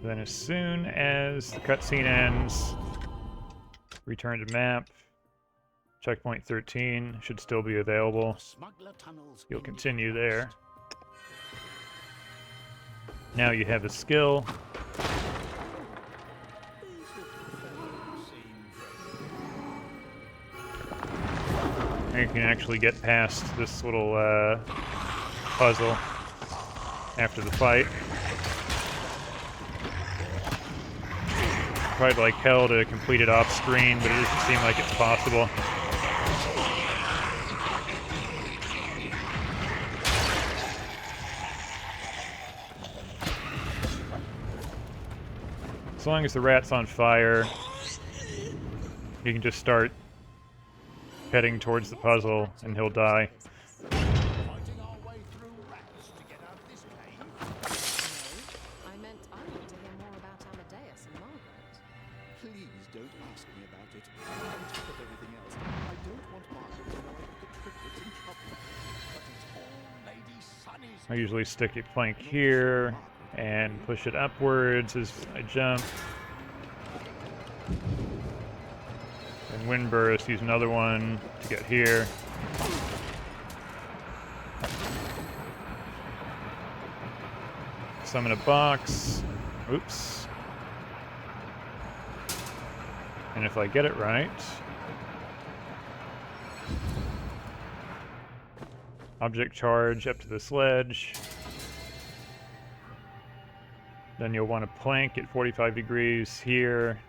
Then as soon as the cutscene ends, return to map. Checkpoint 13 should still be available. You'll continue there. Now you have a skill. And you can actually get past this little puzzle after the fight. Tried like hell to complete it off screen, but it doesn't seem like it's possible. As long as the rat's on fire, you can just start heading towards the puzzle and he'll die. Fighting our way through rats to get out of this cave. No, I meant I want to hear more about Amadeus and Margaret. Please don't ask me about it. On top of everything else, I don't want Margaret to know I put the triplets in trouble. But it's all Lady Sunny's. I usually stick a plank here and push it upwards as I jump. And wind burst, use another one to get here. Summon a box. Oops. And if I get it right, object charge up to this ledge. Then you'll want to plank at 45 degrees here.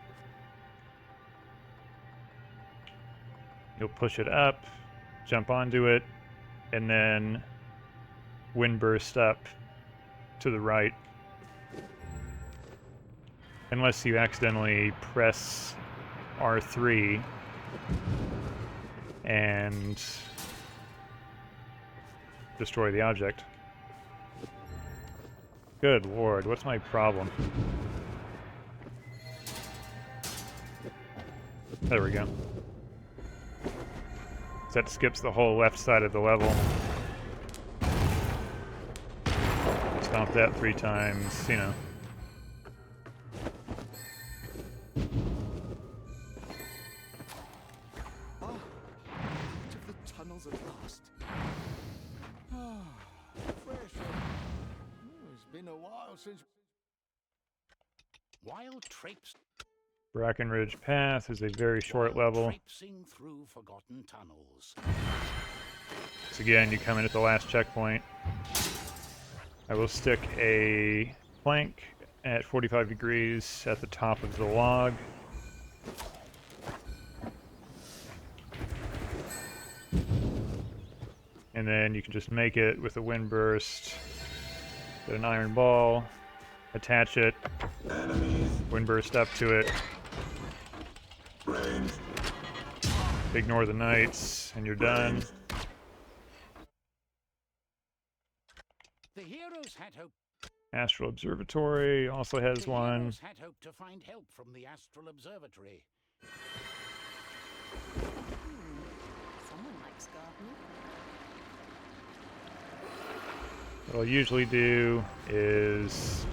You'll push it up, jump onto it, and then wind burst up to the right. Unless you accidentally press R3 and destroy the object. Good lord, what's my problem? There we go. So that skips the whole left side of the level. Stomp that 3 times, you know. Out of the tunnels at last. Fresh air. It's been a while since. Wild traipse. Brackenridge Path is a very short level. Traipsing through forgotten tunnels. So again, you come in at the last checkpoint. I will stick a plank at 45 degrees at the top of the log. And then you can just make it with a wind burst Get an iron ball, attach it, Enemies. windburst up to it, Ranged. ignore the knights, and you're done. Ranged. The heroes had hoped. Astral Observatory also has The one. heroes had hoped to find help from the Astral Observatory. Someone likes gardening. What I'll usually do is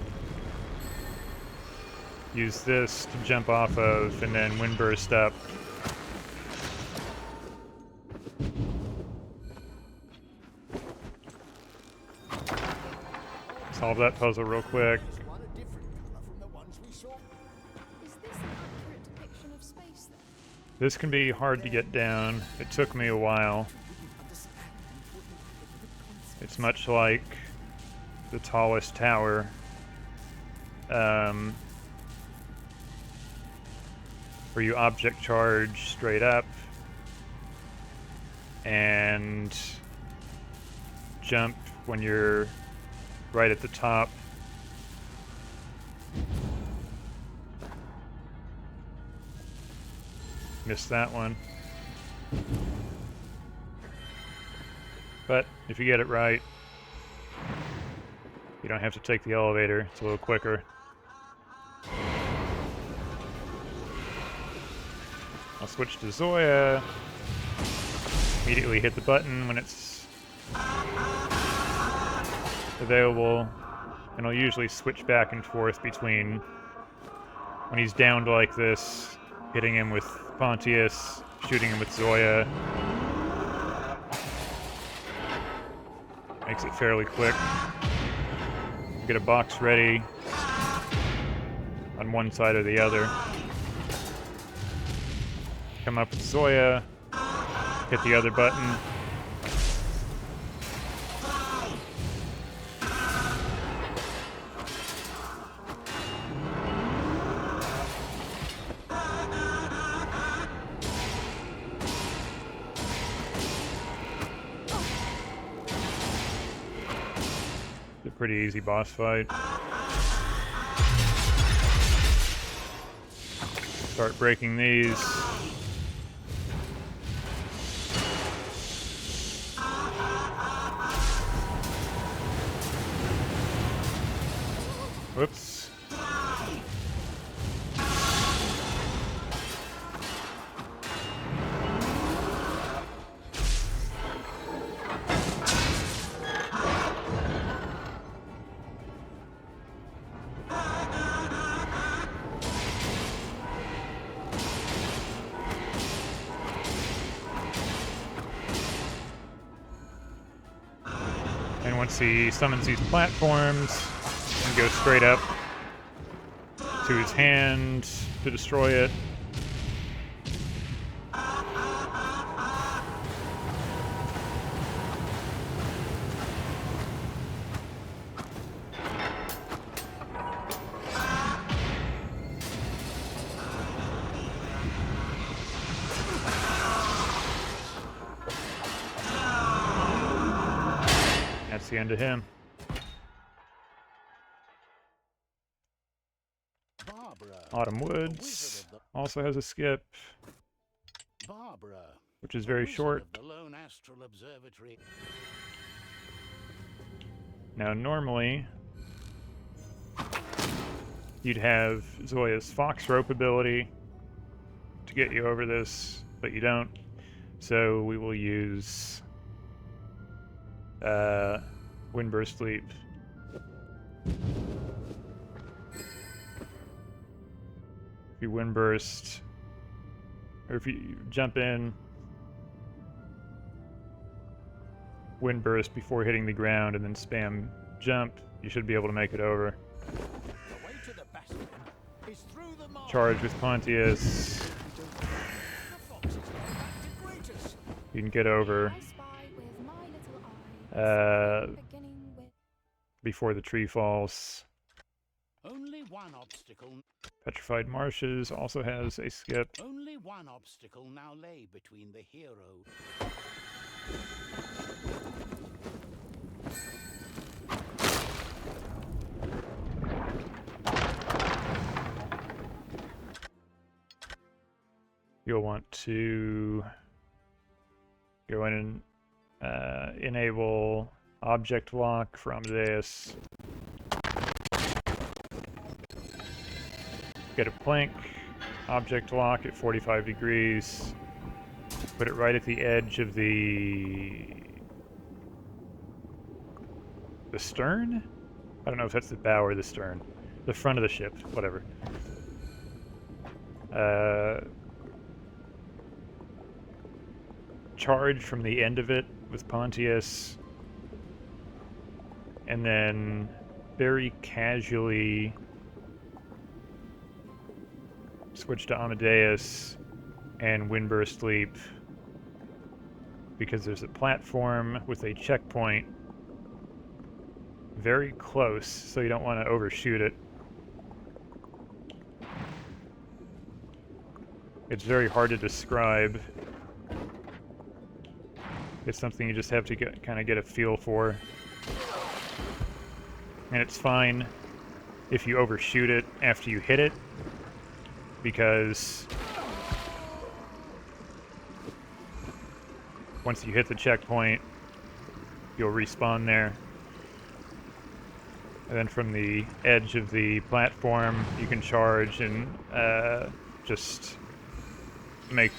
use this to jump off of and then windburst up. Solve that puzzle real quick. One a different colour from the ones we saw. Is this an accurate depiction of space then? This can be hard to get down. It took me a while. It's much like the tallest tower. Where you object charge straight up and jump when you're right at the top. Missed that one. But if you get it right, you don't have to take the elevator. It's a little quicker. I'll switch to Zoya. Immediately hit the button when it's available. And I'll usually switch back and forth between when he's downed like this, hitting him with Pontius, shooting him with Zoya. Makes it fairly quick. Get a box ready on one side or the other. Come up with Zoya, hit the other button. It's a pretty easy boss fight. Start breaking these. Whoops. And once he summons these platforms, and go straight up to his hand to destroy it. That's the end of him. Autumn Woods also has a skip, Barbara, which is very short. of the lone Astral Observatory. Now, normally, you'd have Zoya's Fox Rope ability to get you over this, but you don't. So we will use Windburst Leap. If you windburst, or if you jump in, windburst before hitting the ground, and then spam jump, you should be able to make it over. The way to the Bastion is through the marsh. Charge with Pontius. The fox is going back to greet us. You can get over I spy with my little eye. Beginning with before the tree falls. Only one obstacle. Petrified Marshes also has a skip. Only one obstacle now lay between the hero. you'll want to go in and enable object lock for Amadeus. Get a plank, object lock at 45 degrees. Put it right at the edge of the stern? I don't know if that's the bow or the stern. The front of the ship, whatever. Charge from the end of it with Pontius. And then very casually switch to Amadeus and Windburst Leap, because there's a platform with a checkpoint very close, so you don't want to overshoot it. It's very hard to describe. It's something you just have to kind of get a feel for. And it's fine if you overshoot it after you hit it, because once you hit the checkpoint, you'll respawn there. And then from the edge of the platform, you can charge and just make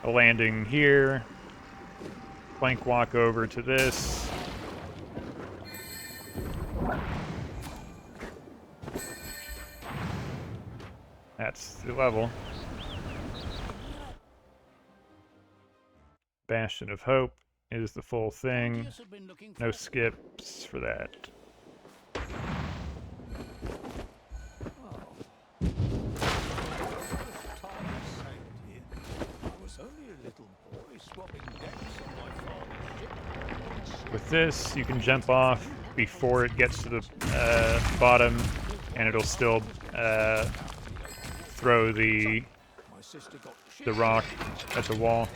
a landing here. Plank walk over to this. That's the level. Bastion of Hope is the full thing. No skips for that. With this, you can jump off before it gets to the bottom, and it'll still throw the rock at the wall.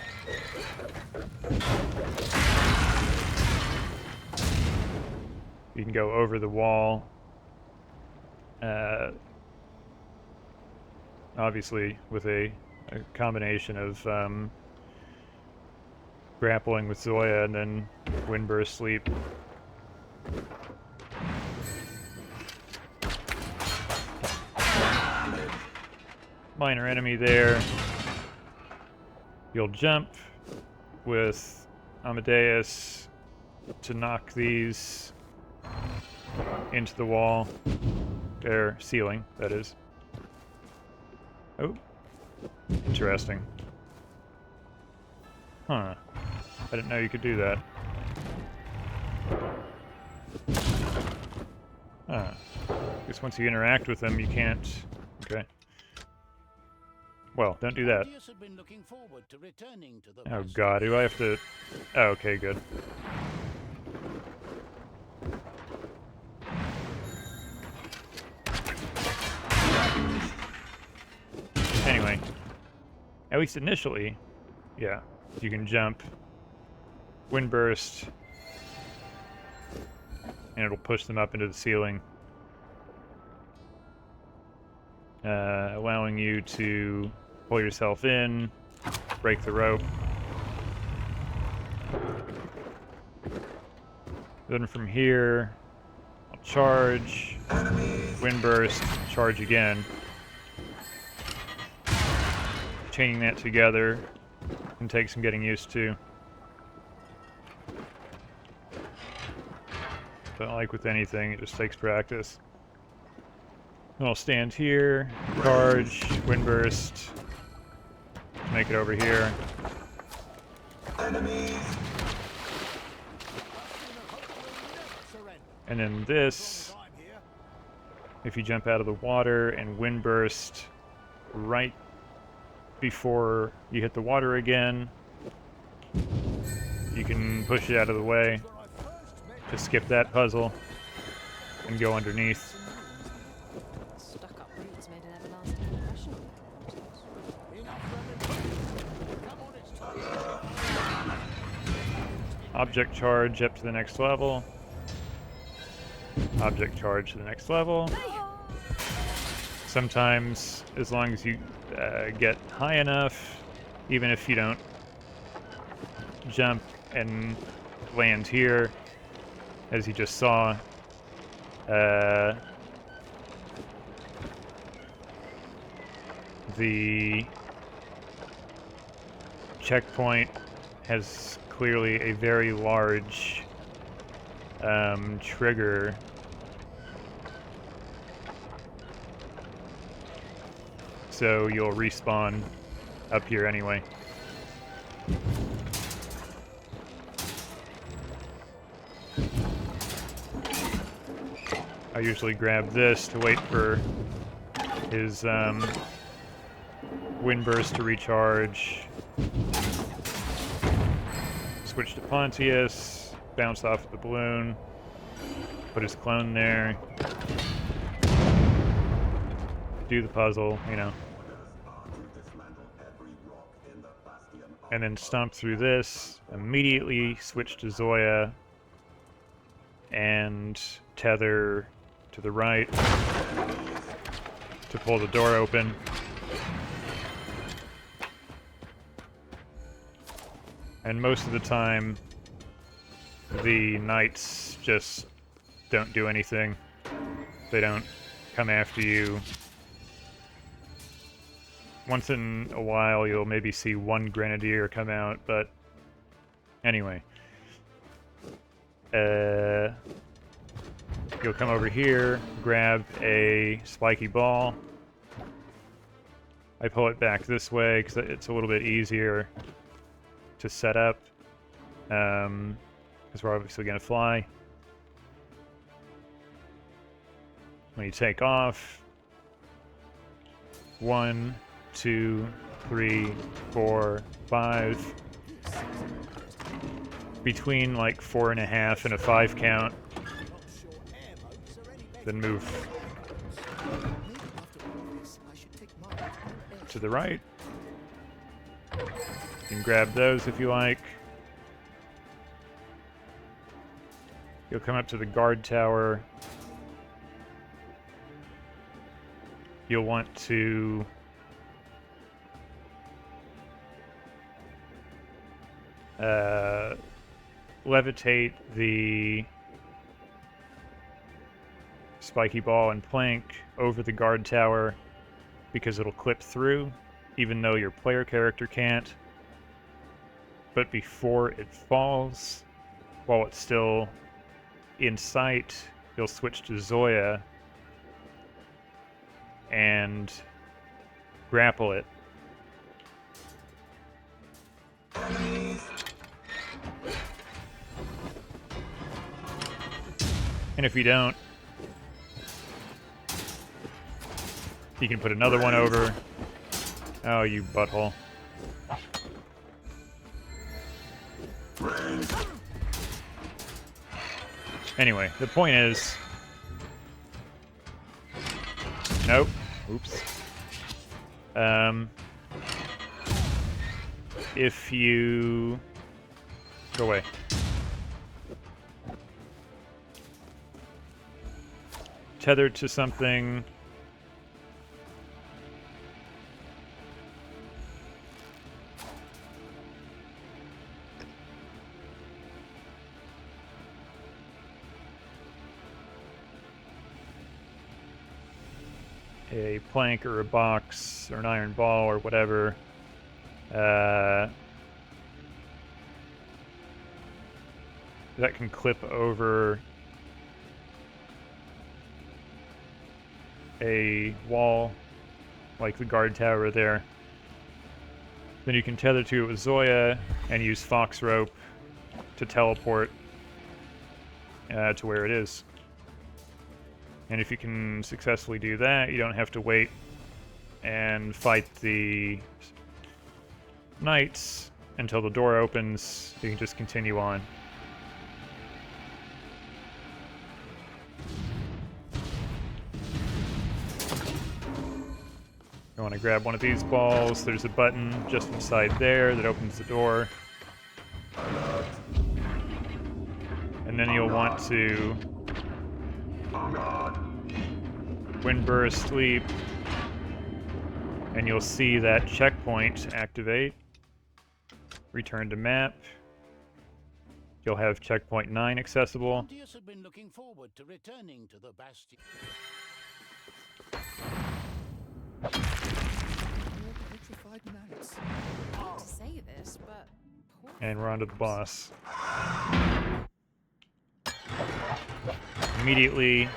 You can go over the wall, obviously with a combination of grappling with Zoya and then Windburst Sleep. Minor enemy there. You'll jump with Amadeus to knock these into the wall. Their ceiling, that is. Oh, interesting. Huh. I didn't know you could do that. Huh. I guess once you interact with them, you can't... Okay. Well, don't do that. Oh god, do I have to... Oh, okay, good. Anyway, at least initially, yeah, you can jump, Windburst, and it'll push them up into the ceiling, allowing you to pull yourself in, break the rope. Then from here, I'll charge, Windburst, charge again. Chaining that together can take some getting used to. But like with anything, it just takes practice. Then I'll stand here, charge, Windburst, make it over here. Enemies. And then this, if you jump out of the water and Windburst right before you hit the water again, you can push it out of the way to skip that puzzle and go underneath. Stuck-up roots made an everlasting impression. Object charge up to the next level. Object charge to the next level. Sometimes, as long as you get high enough, even if you don't jump and land here, as you just saw, the checkpoint has clearly a very large trigger. So you'll respawn up here anyway. I usually grab this to wait for his wind burst to recharge. Switch to Pontius, bounce off the balloon, put his clone there, do the puzzle, you know. And then stomp through this, immediately switch to Zoya, and tether to the right to pull the door open. And most of the time, the knights just don't do anything. They don't come after you. Once in a while, you'll maybe see one grenadier come out, but anyway. You'll come over here, grab a spiky ball. I pull it back this way because it's a little bit easier to set up, because we're obviously going to fly. When you take off, 1, 2, 3, 4, 5. Between like 4.5 and a 5 count. Then move to the right. You can grab those if you like. You'll come up to the guard tower. You'll want to levitate the spiky ball and plank over the guard tower because it'll clip through, even though your player character can't. But before it falls, while it's still in sight, you'll switch to Zoya and grapple it. And if you don't, you can put another one over. Oh, you butthole. Anyway, the point is... Nope. Oops. If you... Go away. Tethered to something... a plank or a box or an iron ball or whatever, that can clip over a wall like the guard tower there. Then you can tether to it with Zoya and use fox rope to teleport to where it is. And if you can successfully do that, you don't have to wait and fight the knights until the door opens. You can just continue on. You want to grab one of these balls. There's a button just inside there that opens the door. And then you'll want to Wind Burst, Sleep, And you'll see that checkpoint activate. Return to map. You'll have checkpoint 9 accessible. Frontiers have been looking forward to returning to the Bastion. Petrified knights. I hate to say this, but poor And we're on to the boss. Immediately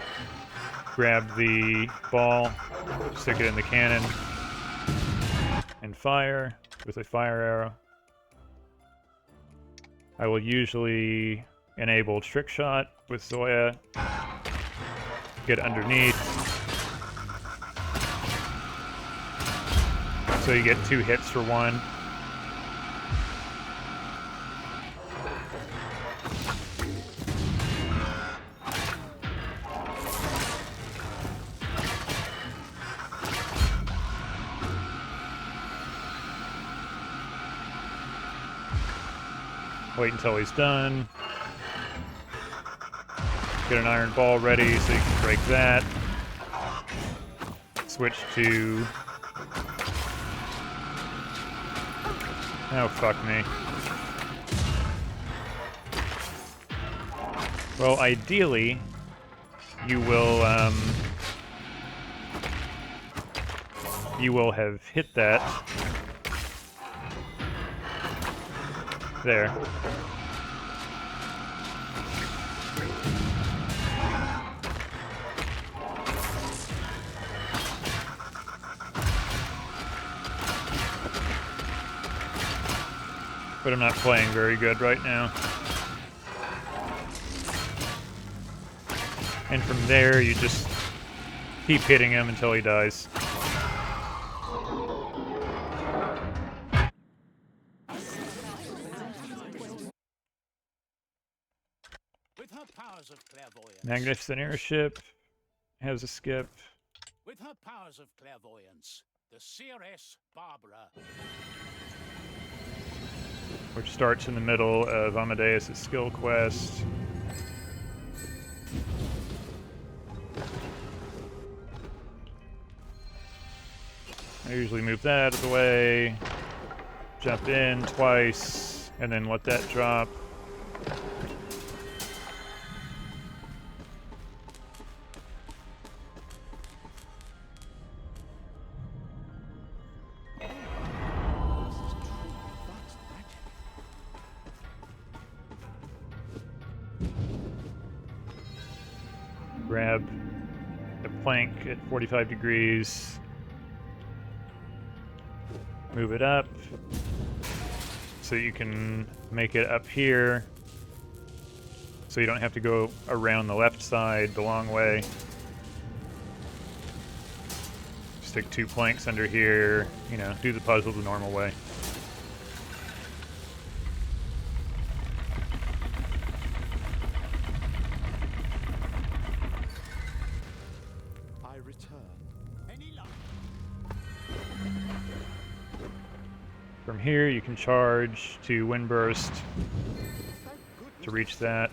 grab the ball, stick it in the cannon, and fire with a fire arrow. I will usually enable trick shot with Zoya. Get underneath. So you get 2 hits for 1. Wait until he's done. Get an iron ball ready so you can break that. Switch to... Oh, fuck me. Well, ideally, you will have hit that. There. But I'm not playing very good right now. And from there, you just keep hitting him until he dies. With her powers of clairvoyance. Magnificent Airship has a skip. With her powers of clairvoyance, the Seeress Barbara. Which starts in the middle of Amadeus' skill quest. I usually move that out of the way, jump in twice, and then let that drop. Grab a plank at 45 degrees. Move it up so you can make it up here so you don't have to go around the left side the long way. Stick 2 planks under here, you know, do the puzzle the normal way. I return. Any luck? From here you can charge to Windburst to reach that.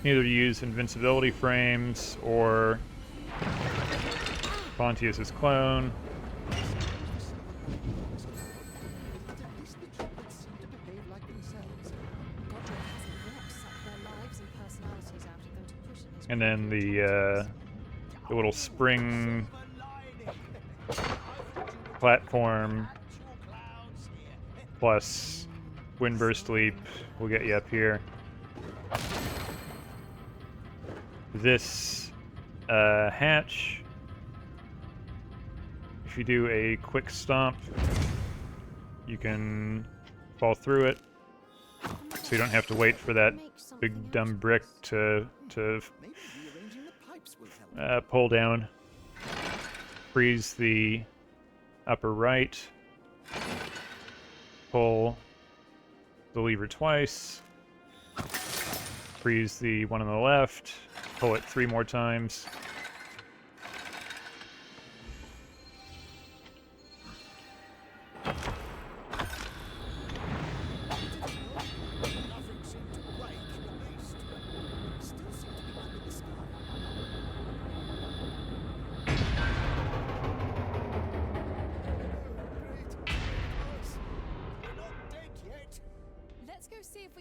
Either use invincibility frames or Pontius's clone. And then the little spring platform plus Windburst Leap will get you up here. This hatch, if you do a quick stomp, you can fall through it, so you don't have to wait for that big dumb brick to pull down. Freeze the upper right, pull the lever twice, freeze the one on the left, pull it 3 more times.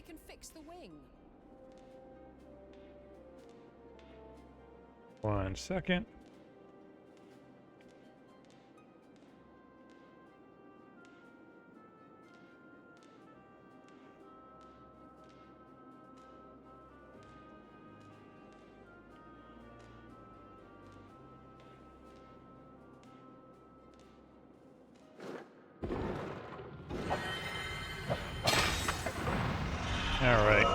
can fix the wing. 1 second. Alright.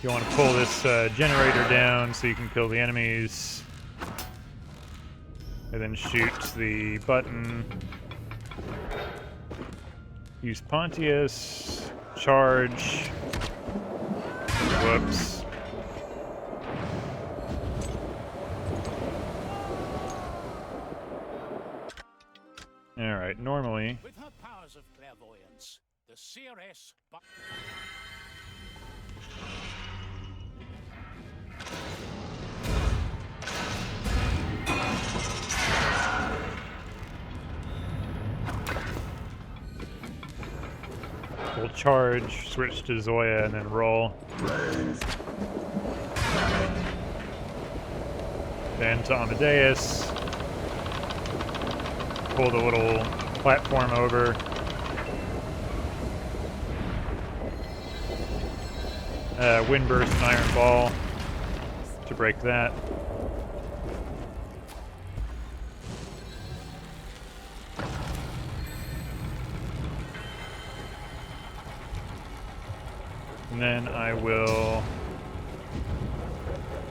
You want to pull this generator down so you can kill the enemies. And then shoot the button. Use Pontius. Charge. Whoops. Alright, normally... With her powers of clairvoyance, the CRS... We'll charge, switch to Zoya, and then roll. Then to Amadeus. Pull the little platform over. Windburst and Iron Ball to break that. And then I will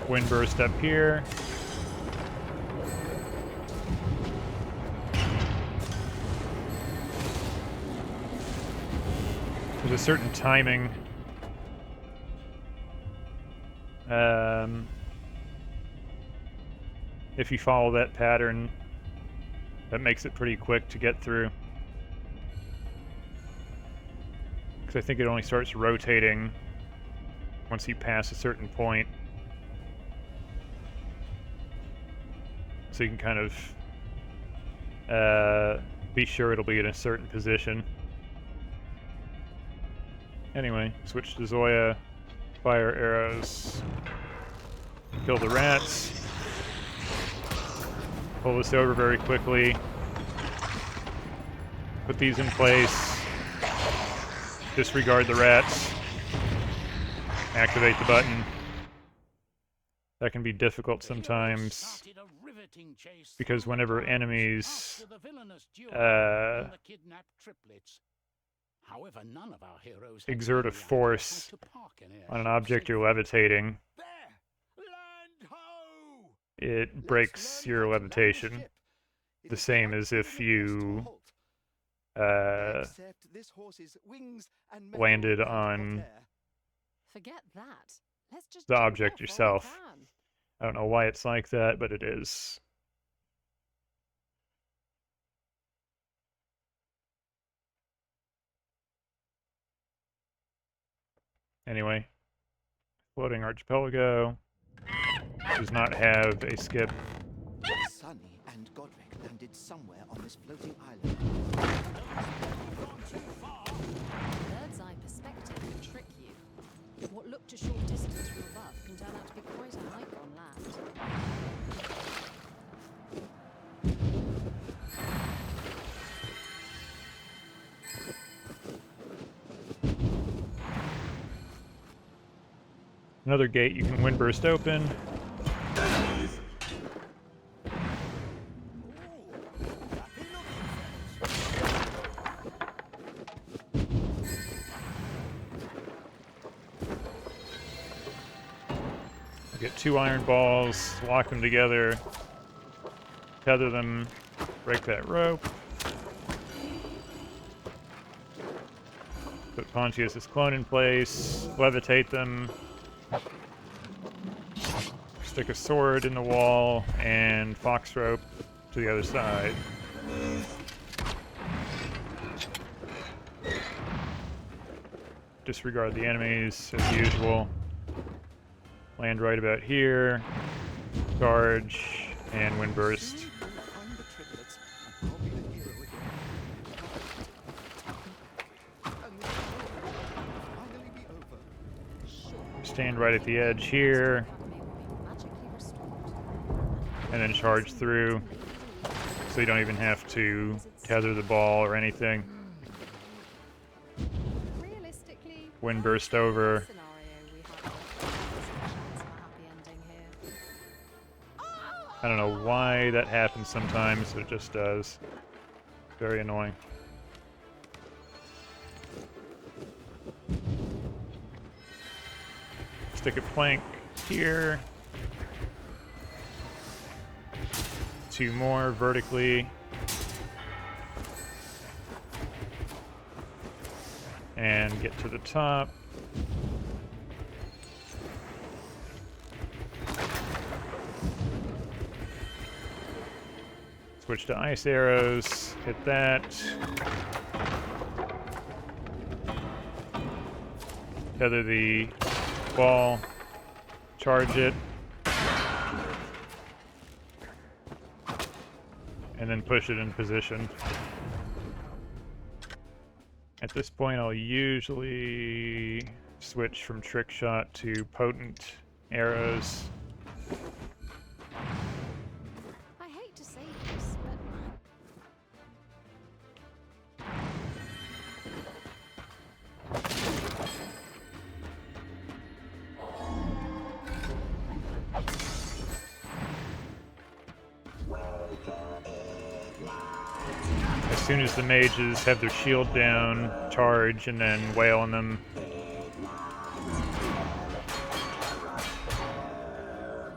Windburst up here. There's a certain timing. If you follow that pattern, that makes it pretty quick to get through. Because I think it only starts rotating once you pass a certain point. So you can kind of be sure it'll be in a certain position. Anyway, switch to Zoya, fire arrows, kill the rats, pull this over very quickly, put these in place, disregard the rats, activate the button. That can be difficult sometimes, because whenever enemies However, none of our heroes exert a force on an object you're levitating, it breaks your levitation. The same as if you landed on Forget that. Let's just the jump object off while we yourself. can. I don't know why it's like that, but it is. Anyway, Floating Archipelago does not have a skip. Sunny and Godric landed somewhere on this floating island. Bird's eye perspective can trick you. What looked a short distance from above can turn out to be quite a hike on land. Another gate you can windburst open. Get 2 iron balls, lock them together, tether them, break that rope. Put Pontius' clone in place, levitate them, stick a sword in the wall, and fox rope to the other side. Disregard the enemies as usual. Land right about here, charge, and windburst. Find the triplets, and I'll be the hero again. And this finally right at the edge here, and then charge through, so you don't even have to tether the ball or anything. Wind burst over. I don't know why that happens sometimes, but it just does. Very annoying. Stick a plank here. 2 more vertically. And get to the top. Switch to ice arrows, hit that. Tether the ball, charge it. And then push it in position. At this point, I'll usually switch from trick shot to potent arrows. I hate to say this, but as soon as the mages have their shield down, charge and then wail on them.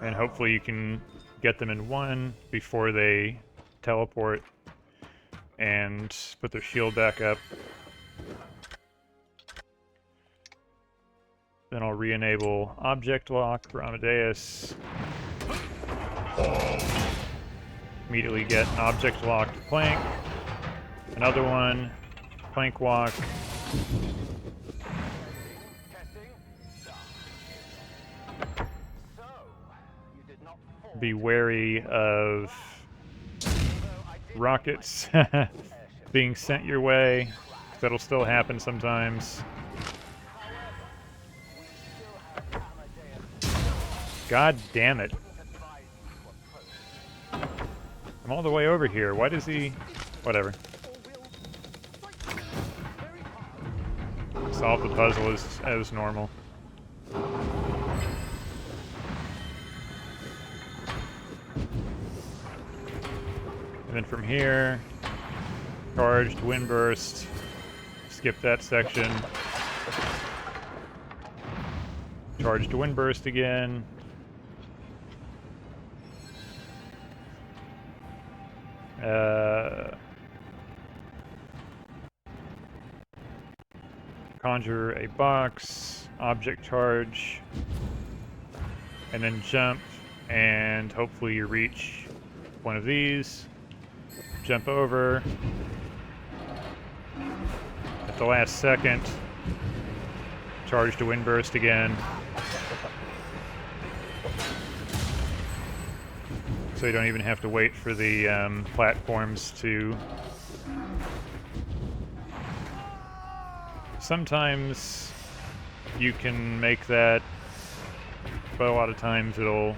And hopefully you can get them in one before they teleport and put their shield back up. Then I'll re-enable object lock for Amadeus. Immediately get an object locked plank. Another one, plank walk. Be wary of rockets being sent your way. That'll still happen sometimes. God damn it. I'm all the way over here. Why does he... Whatever. Solve the puzzle as normal. And then from here, charged wind burst. Skip that section. Charged wind burst again. Conjure a box, object charge, and then jump, and hopefully you reach one of these. Jump over. At the last second, charge to wind burst again. So you don't even have to wait for the platforms to... Sometimes you can make that, but a lot of times it'll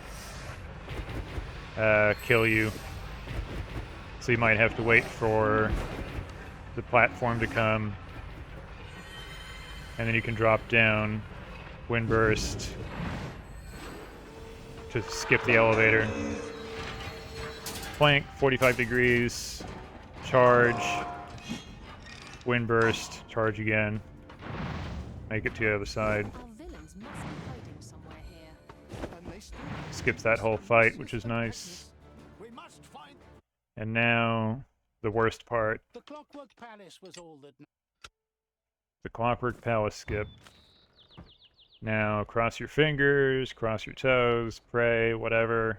kill you. So you might have to wait for the platform to come, and then you can drop down, wind burst, to skip the elevator. Plank, 45 degrees, charge, wind burst, charge again. Make it to the other side. our villains must be hiding somewhere here. And they still Skips that whole fight, which is nice. We must find And now, the worst part, the Clockwork Palace was all that. the Clockwork Palace skip. Now, cross your fingers, cross your toes, pray, whatever,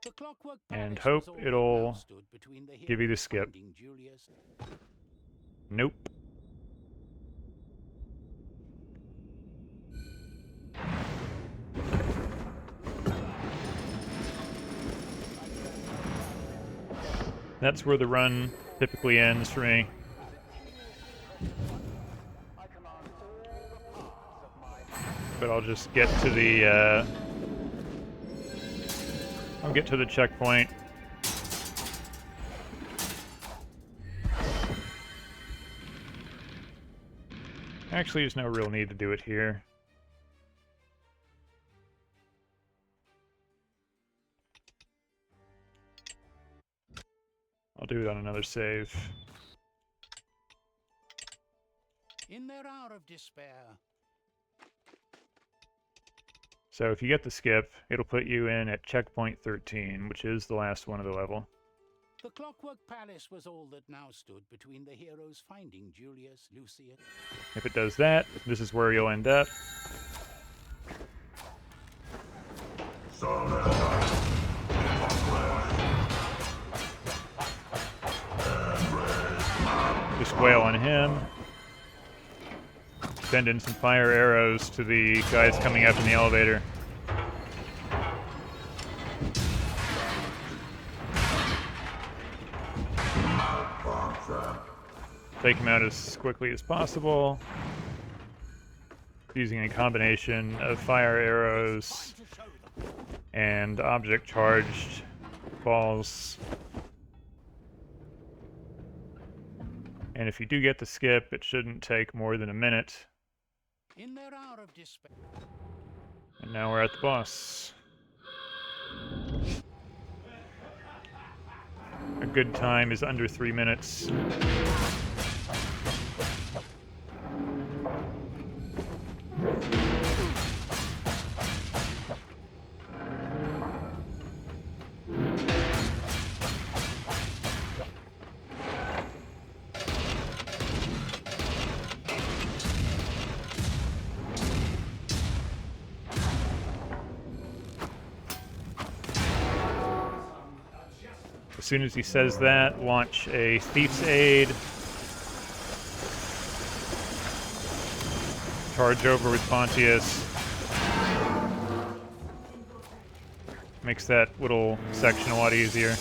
The Clockwork and Palace hope was all that it'll now stood between the give you the heroes skip. finding Julius. Nope. That's where the run typically ends for me. but I'll just get to the, I'll get to the checkpoint. Actually, there's no real need to do it here. I'll do it on another save. In their hour of despair. So if you get the skip, it'll put you in at checkpoint 13, which is the last one of the level. The Clockwork Palace was all that now stood between the heroes finding Julius, Lucius. If it does that, this is where you'll end up. Just wail on him. Send in some fire arrows to the guys coming up in the elevator. Take him out as quickly as possible, using a combination of fire arrows and object-charged balls. And if you do get the skip, it shouldn't take more than a minute. In their hour of despair. And now we're at the boss. A good time is under 3 minutes. As soon as he says that, launch a Thief's Aid. Charge over with Pontius. Makes that little section a lot easier.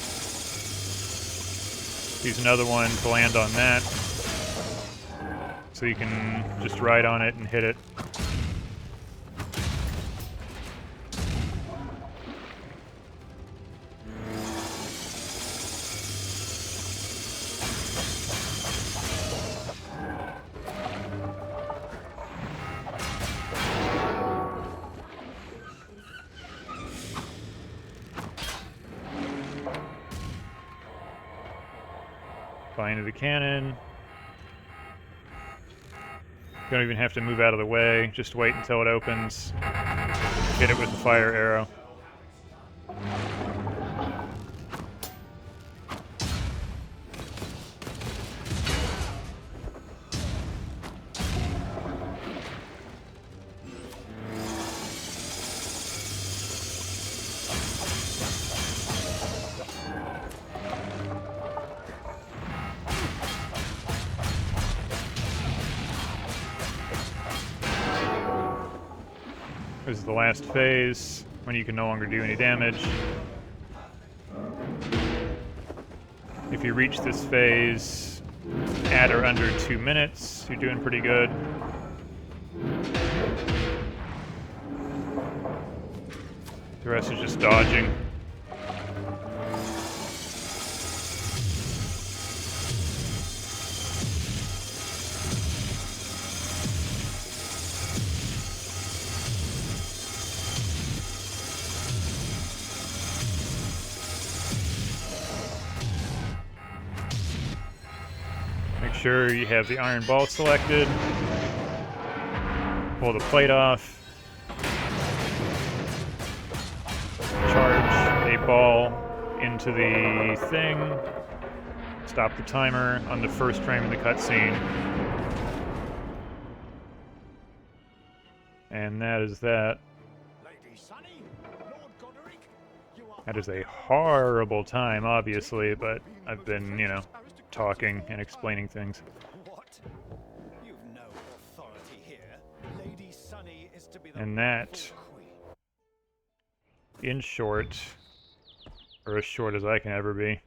Use another one to land on that. So you can just ride on it and hit it. Fly into the cannon. You don't even have to move out of the way. Just wait until it opens. Hit it with the fire arrow. This is the last phase, when you can no longer do any damage. If you reach this phase at or under 2 minutes, you're doing pretty good. The rest is just dodging. Make sure you have the iron ball selected. Pull the plate off. Charge a ball into the thing. Stop the timer on the first frame of the cutscene. And that is that. That is a horrible time, obviously, but I've been, you know, talking and explaining things. What? You've no authority here. Lady Sunny is to be the And that, queen. in short, or as short as I can ever be,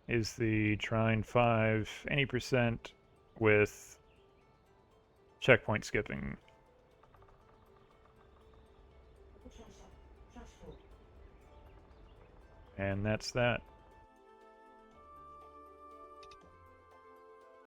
is the Trine 5, any percent with checkpoint skipping. And that's that.